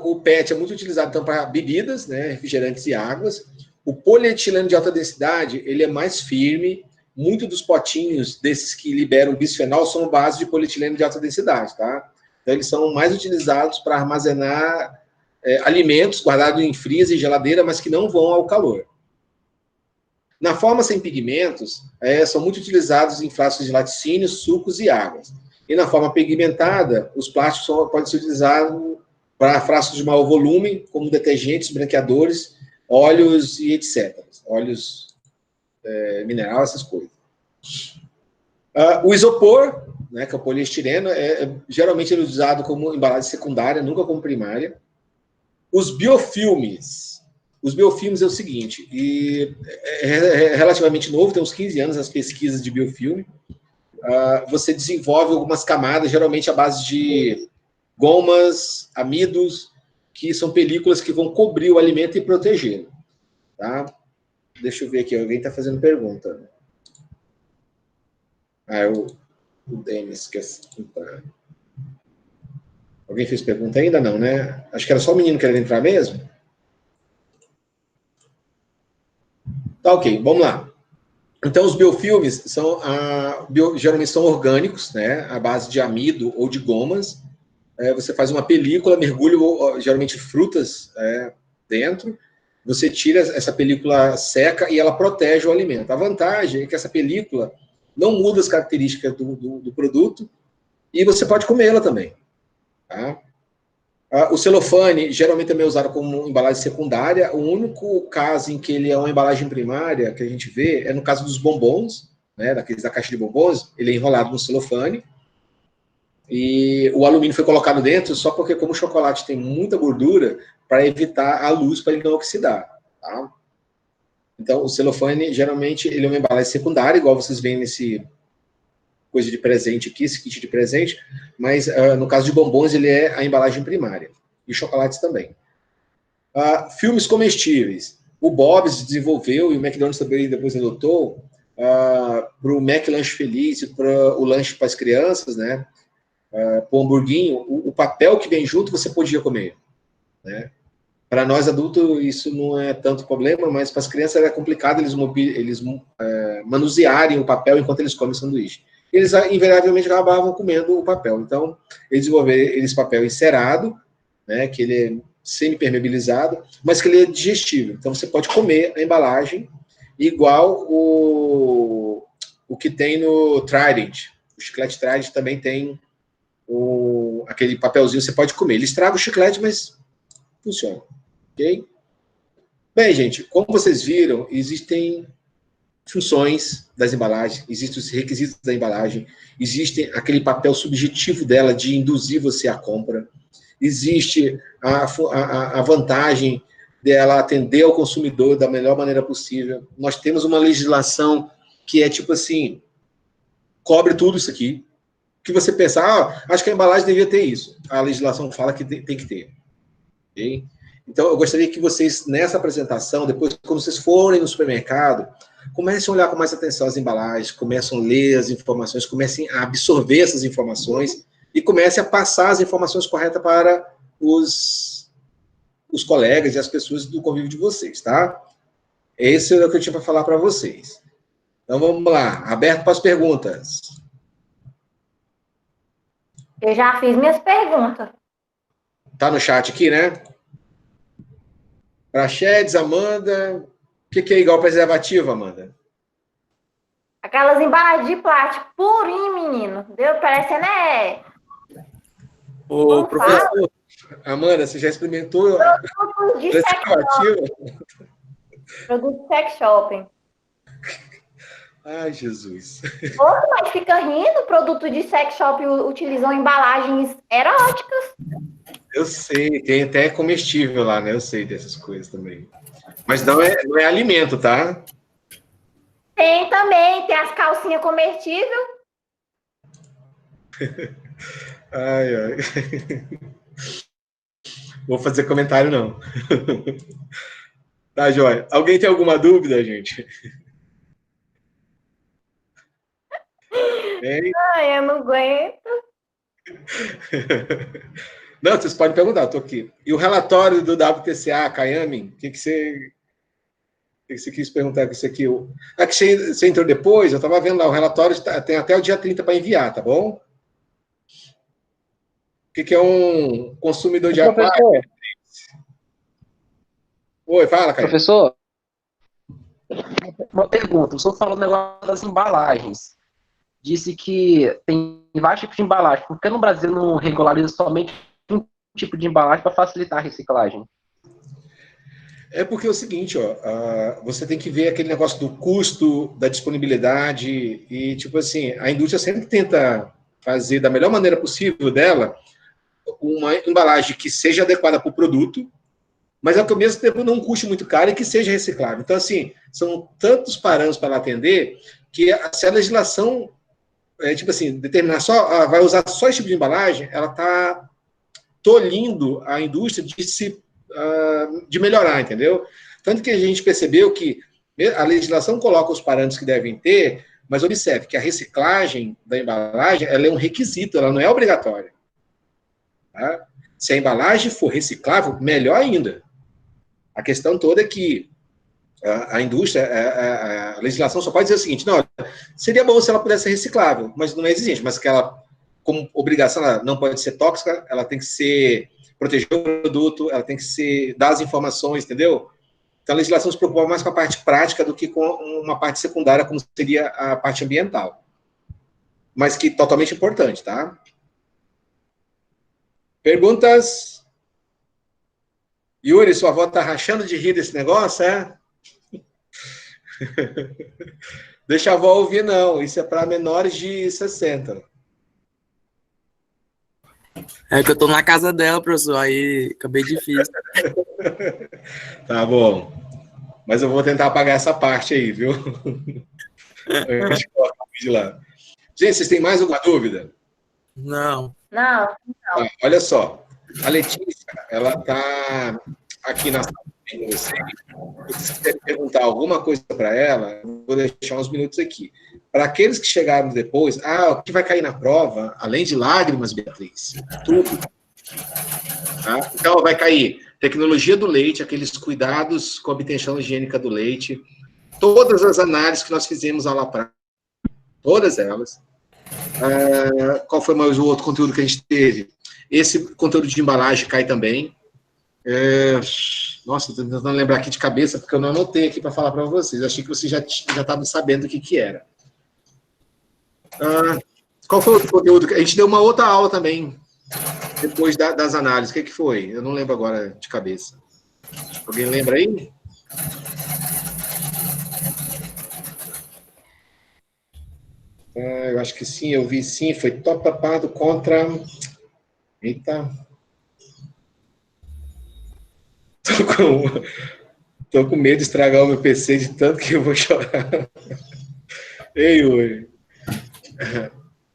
o PET é muito utilizado então, para bebidas, né, refrigerantes e águas. O polietileno de alta densidade, ele é mais firme. Muitos dos potinhos desses que liberam bisfenol são base de polietileno de alta densidade, tá? Então, eles são mais utilizados para armazenar alimentos guardados em freezer e geladeira, mas que não vão ao calor. Na forma sem pigmentos, são muito utilizados em frascos de laticínio, sucos e águas. E na forma pigmentada, os plásticos podem ser utilizados para frascos de maior volume, como detergentes, branqueadores, óleos e etc. Óleos mineral, essas coisas. O isopor, né, que é o poliestireno, geralmente ele é usado como embalagem secundária, nunca como primária. Os biofilmes. Os biofilmes é o seguinte, e é relativamente novo, tem uns 15 anos as pesquisas de biofilme. Você desenvolve algumas camadas, geralmente à base de gomas, amidos, que são películas que vão cobrir o alimento e protegê-lo. Tá? Deixa eu ver aqui, alguém está fazendo pergunta. O Denis quer entrar. Alguém fez pergunta ainda? Não, né? Acho que era só o menino querendo entrar mesmo. Tá, ok, vamos lá. Então, os biofilmes geralmente são orgânicos, né? À base de amido ou de gomas. Você faz uma película, mergulha geralmente frutas dentro. Você tira essa película seca e ela protege o alimento. A vantagem é que essa película não muda as características do produto e você pode comê-la também. Tá? O celofane geralmente também é usado como embalagem secundária. O único caso em que ele é uma embalagem primária que a gente vê é no caso dos bombons, né, daqueles da caixa de bombons, ele é enrolado no celofane, e o alumínio foi colocado dentro só porque, como o chocolate tem muita gordura, para evitar a luz, para ele não oxidar, tá? Então, o celofane, geralmente, ele é uma embalagem secundária, igual vocês veem nesse coisa de presente aqui, esse kit de presente, mas no caso de bombons, ele é a embalagem primária. E chocolates também. Filmes comestíveis. O Bob's desenvolveu, e o McDonald's também depois adotou, para o Mac Lanche Feliz, para o lanche para as crianças, né? Para o hamburguinho, o papel que vem junto você podia comer, né? Para nós adultos isso não é tanto problema, mas para as crianças era complicado eles manusearem o papel enquanto eles comem o sanduíche. Eles invariavelmente acabavam comendo o papel. Então, eles desenvolveram esse papel encerado, né, que ele é semi-permeabilizado, mas que ele é digestivo. Então, você pode comer a embalagem igual o que tem no Trident. O chiclete Trident também tem aquele papelzinho, você pode comer. Ele estraga o chiclete, mas funciona. Ok? Bem, gente, como vocês viram, existem funções das embalagens, existem os requisitos da embalagem, existe aquele papel subjetivo dela de induzir você à compra, existe a vantagem dela atender ao consumidor da melhor maneira possível. Nós temos uma legislação que é tipo assim, cobre tudo isso aqui. Que você pensa, acho que a embalagem devia ter isso. A legislação fala que tem que ter. Okay? Então, eu gostaria que vocês, nessa apresentação, depois, quando vocês forem no supermercado, comecem a olhar com mais atenção as embalagens, comecem a ler as informações, comecem a absorver essas informações e comecem a passar as informações corretas para os colegas e as pessoas do convívio de vocês, tá? Esse é o que eu tinha para falar para vocês. Então, vamos lá. Aberto para as perguntas. Eu já fiz minhas perguntas. Tá no chat aqui, né? Praxedes, Amanda. O que é igual preservativo, Amanda? Aquelas embalagens de plástico purinho, menino. Deu parecendo Ô, professor, Amanda, você já experimentou produto de sex preservativo? Produto de sex shopping. Ai, Jesus. Outro, mas fica rindo, produto de sex shop utilizam embalagens eróticas. Eu sei, tem até comestível lá, né? Eu sei dessas coisas também. Mas não é alimento, tá? Tem também, tem as calcinhas comestíveis. Ai, ai. Vou fazer comentário, não. Tá, joia. Alguém tem alguma dúvida, gente? Tem? Ai, eu não aguento. Não, vocês podem perguntar, eu tô aqui. E o relatório do WTCA, Kayami, o que você quis perguntar com isso aqui? Que você entrou depois, eu estava vendo lá, o relatório tem até o dia 30 para enviar, tá bom? O que é um consumidor de aquário? Oi, fala, Caio. Professor, uma pergunta. O senhor falou o negócio das embalagens. Disse que tem vários tipos de embalagem. Por que no Brasil não regulariza somente um tipo de embalagem para facilitar a reciclagem? É porque é o seguinte, você tem que ver aquele negócio do custo, da disponibilidade, e, tipo assim, a indústria sempre tenta fazer da melhor maneira possível dela uma embalagem que seja adequada para o produto, mas ao mesmo tempo não custe muito caro e que seja reciclável. Então, assim, são tantos parâmetros para ela atender que se a legislação, tipo assim, determinar só, vai usar só esse tipo de embalagem, ela está tolhindo a indústria de melhorar, entendeu? Tanto que a gente percebeu que a legislação coloca os parâmetros que devem ter, mas observe que a reciclagem da embalagem, ela é um requisito, ela não é obrigatória. Tá? Se a embalagem for reciclável, melhor ainda. A questão toda é que a indústria, a legislação só pode dizer o seguinte, não, seria bom se ela pudesse ser reciclável, mas não é exigente, mas que ela, como obrigação, ela não pode ser tóxica, ela tem que proteger o produto, ela tem que dar as informações, entendeu? Então a legislação se preocupa mais com a parte prática do que com uma parte secundária, como seria a parte ambiental. Mas que totalmente importante, tá? Perguntas? Yuri, sua avó tá rachando de rir desse negócio, é? Deixa a avó ouvir, não. Isso é para menores de 60. É que eu tô na casa dela, professor, aí acabei difícil. Tá bom. Mas eu vou tentar apagar essa parte aí, viu? Antes de colocar o vídeo lá. Gente, vocês têm mais alguma dúvida? Não. Não, Tá, olha só. A Letícia, ela tá aqui na sala com você. Se você quer perguntar alguma coisa para ela, eu vou deixar uns minutos aqui. Para aqueles que chegaram depois, o que vai cair na prova, além de lágrimas, Beatriz, tudo. Tá? Então, vai cair tecnologia do leite, aqueles cuidados com a obtenção higiênica do leite, todas as análises que nós fizemos à aula prática, todas elas. Qual foi mais o outro conteúdo que a gente teve? Esse conteúdo de embalagem cai também. Nossa, estou tentando lembrar aqui de cabeça, porque eu não anotei aqui para falar para vocês. Achei que vocês já estavam sabendo o que era. Qual foi o conteúdo? A gente deu uma outra aula também, depois das análises. O que foi? Eu não lembro agora de cabeça. Alguém lembra aí? Eu acho que sim, eu vi sim. Foi top papado contra... Eita... Tô com medo de estragar o meu PC de tanto que eu vou chorar. Ei, Yuri.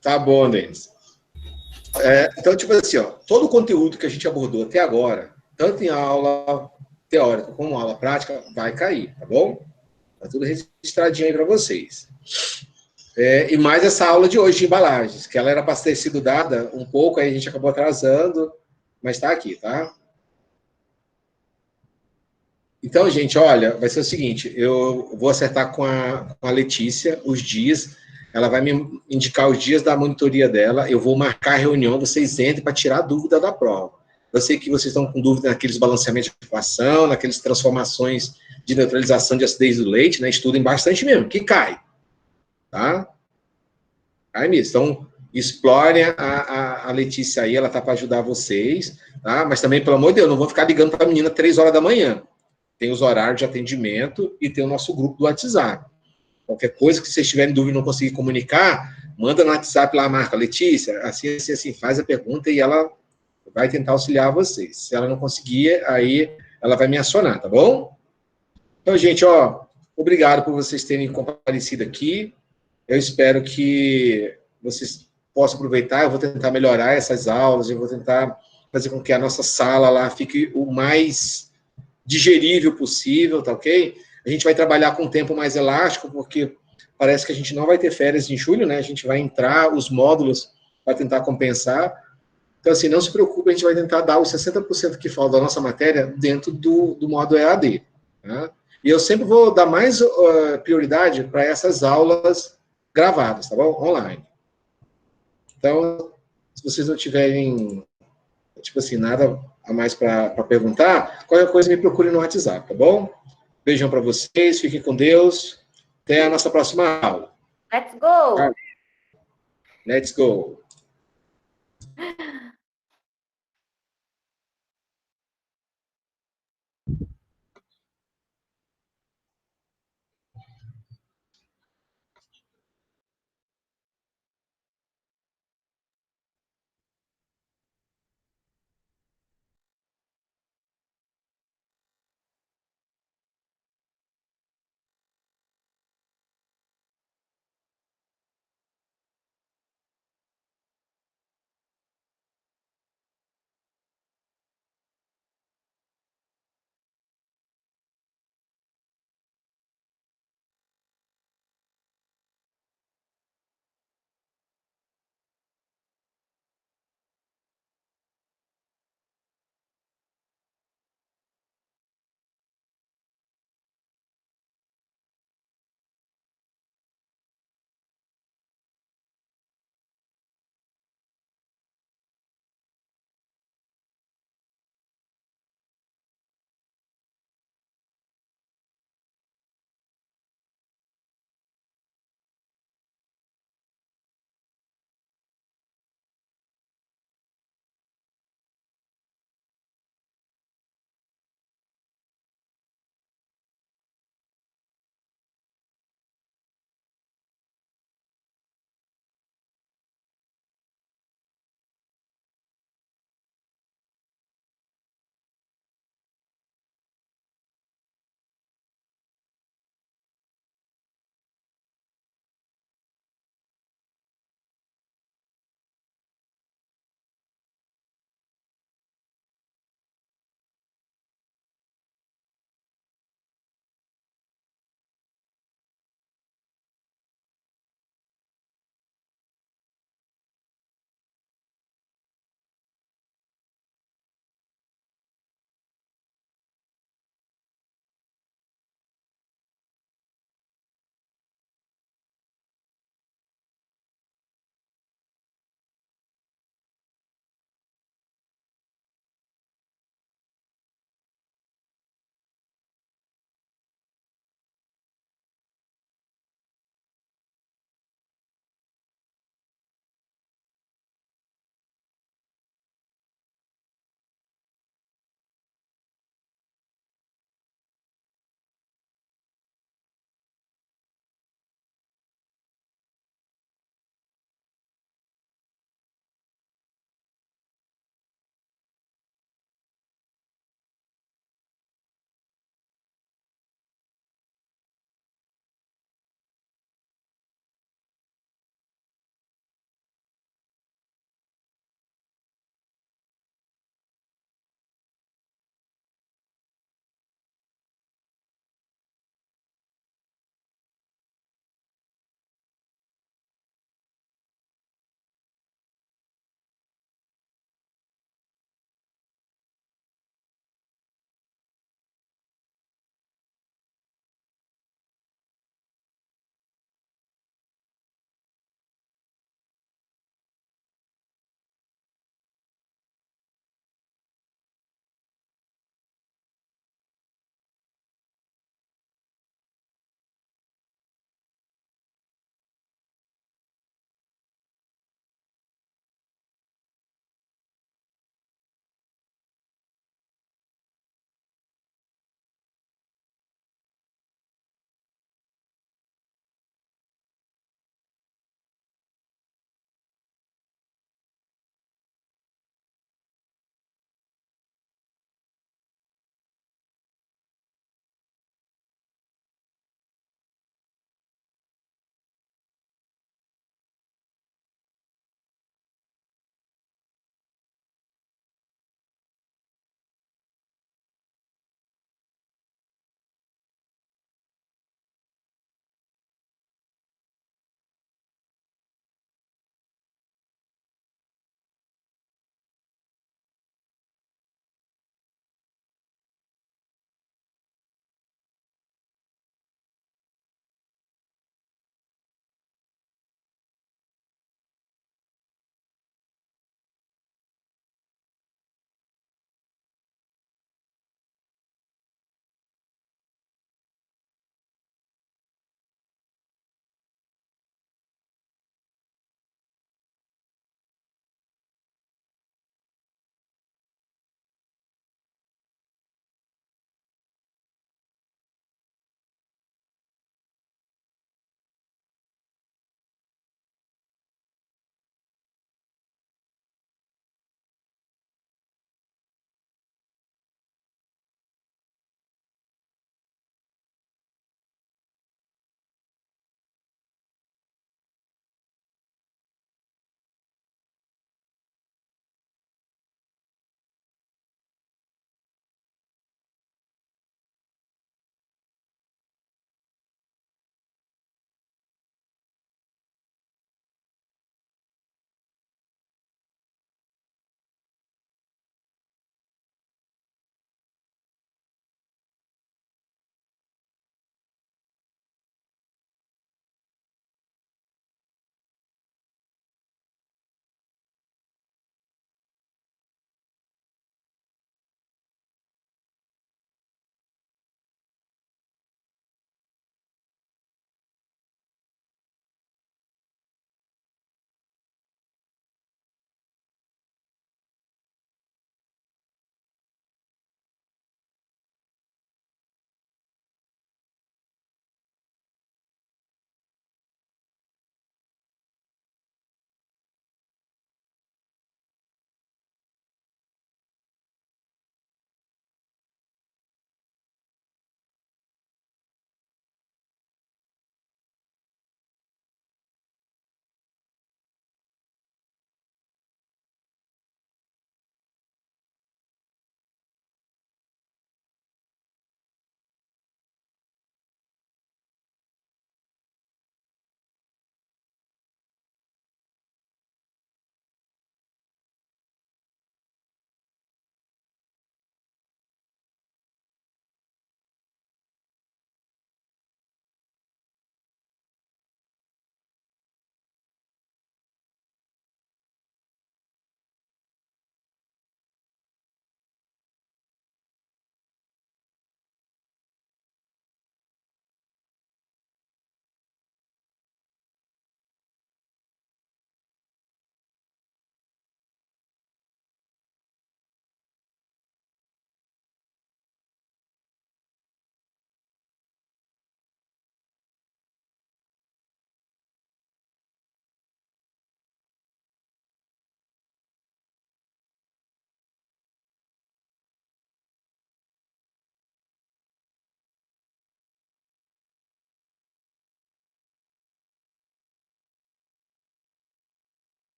Tá bom, Denis. Então, tipo assim, ó, todo o conteúdo que a gente abordou até agora, tanto em aula teórica como aula prática, vai cair, tá bom? Tá tudo registradinho aí para vocês. E mais essa aula de hoje de embalagens, que ela era para ter sido dada um pouco, aí a gente acabou atrasando, mas tá aqui, tá? Então, gente, olha, vai ser o seguinte, eu vou acertar com a Letícia os dias, ela vai me indicar os dias da monitoria dela, eu vou marcar a reunião, vocês entrem para tirar a dúvida da prova. Eu sei que vocês estão com dúvida naqueles balanceamentos de equação, naquelas transformações de neutralização de acidez do leite, né? Estudem bastante mesmo, que cai. Tá? Cai mesmo. Então, explorem a Letícia aí, ela tá para ajudar vocês, tá? Mas também, pelo amor de Deus, não vou ficar ligando para a menina 3 horas da manhã. Tem os horários de atendimento e tem o nosso grupo do WhatsApp. Qualquer coisa que vocês tiverem dúvida e não conseguir comunicar, manda no WhatsApp lá, marca Letícia, assim, faz a pergunta e ela vai tentar auxiliar vocês. Se ela não conseguir, aí ela vai me acionar, tá bom? Então, gente, obrigado por vocês terem comparecido aqui. Eu espero que vocês possam aproveitar. Eu vou tentar melhorar essas aulas, eu vou tentar fazer com que a nossa sala lá fique o mais digerível possível, tá ok? A gente vai trabalhar com um tempo mais elástico, porque parece que a gente não vai ter férias em julho, né? A gente vai entrar os módulos para tentar compensar. Então, assim, não se preocupe, a gente vai tentar dar os 60% que falta da nossa matéria dentro do modo EAD. Tá? E eu sempre vou dar mais prioridade para essas aulas gravadas, tá bom? Online. Então, se vocês não tiverem, tipo assim, nada a mais para perguntar, qualquer coisa me procure no WhatsApp, tá bom? Beijão para vocês, fiquem com Deus. Até a nossa próxima aula. let's go! Let's go!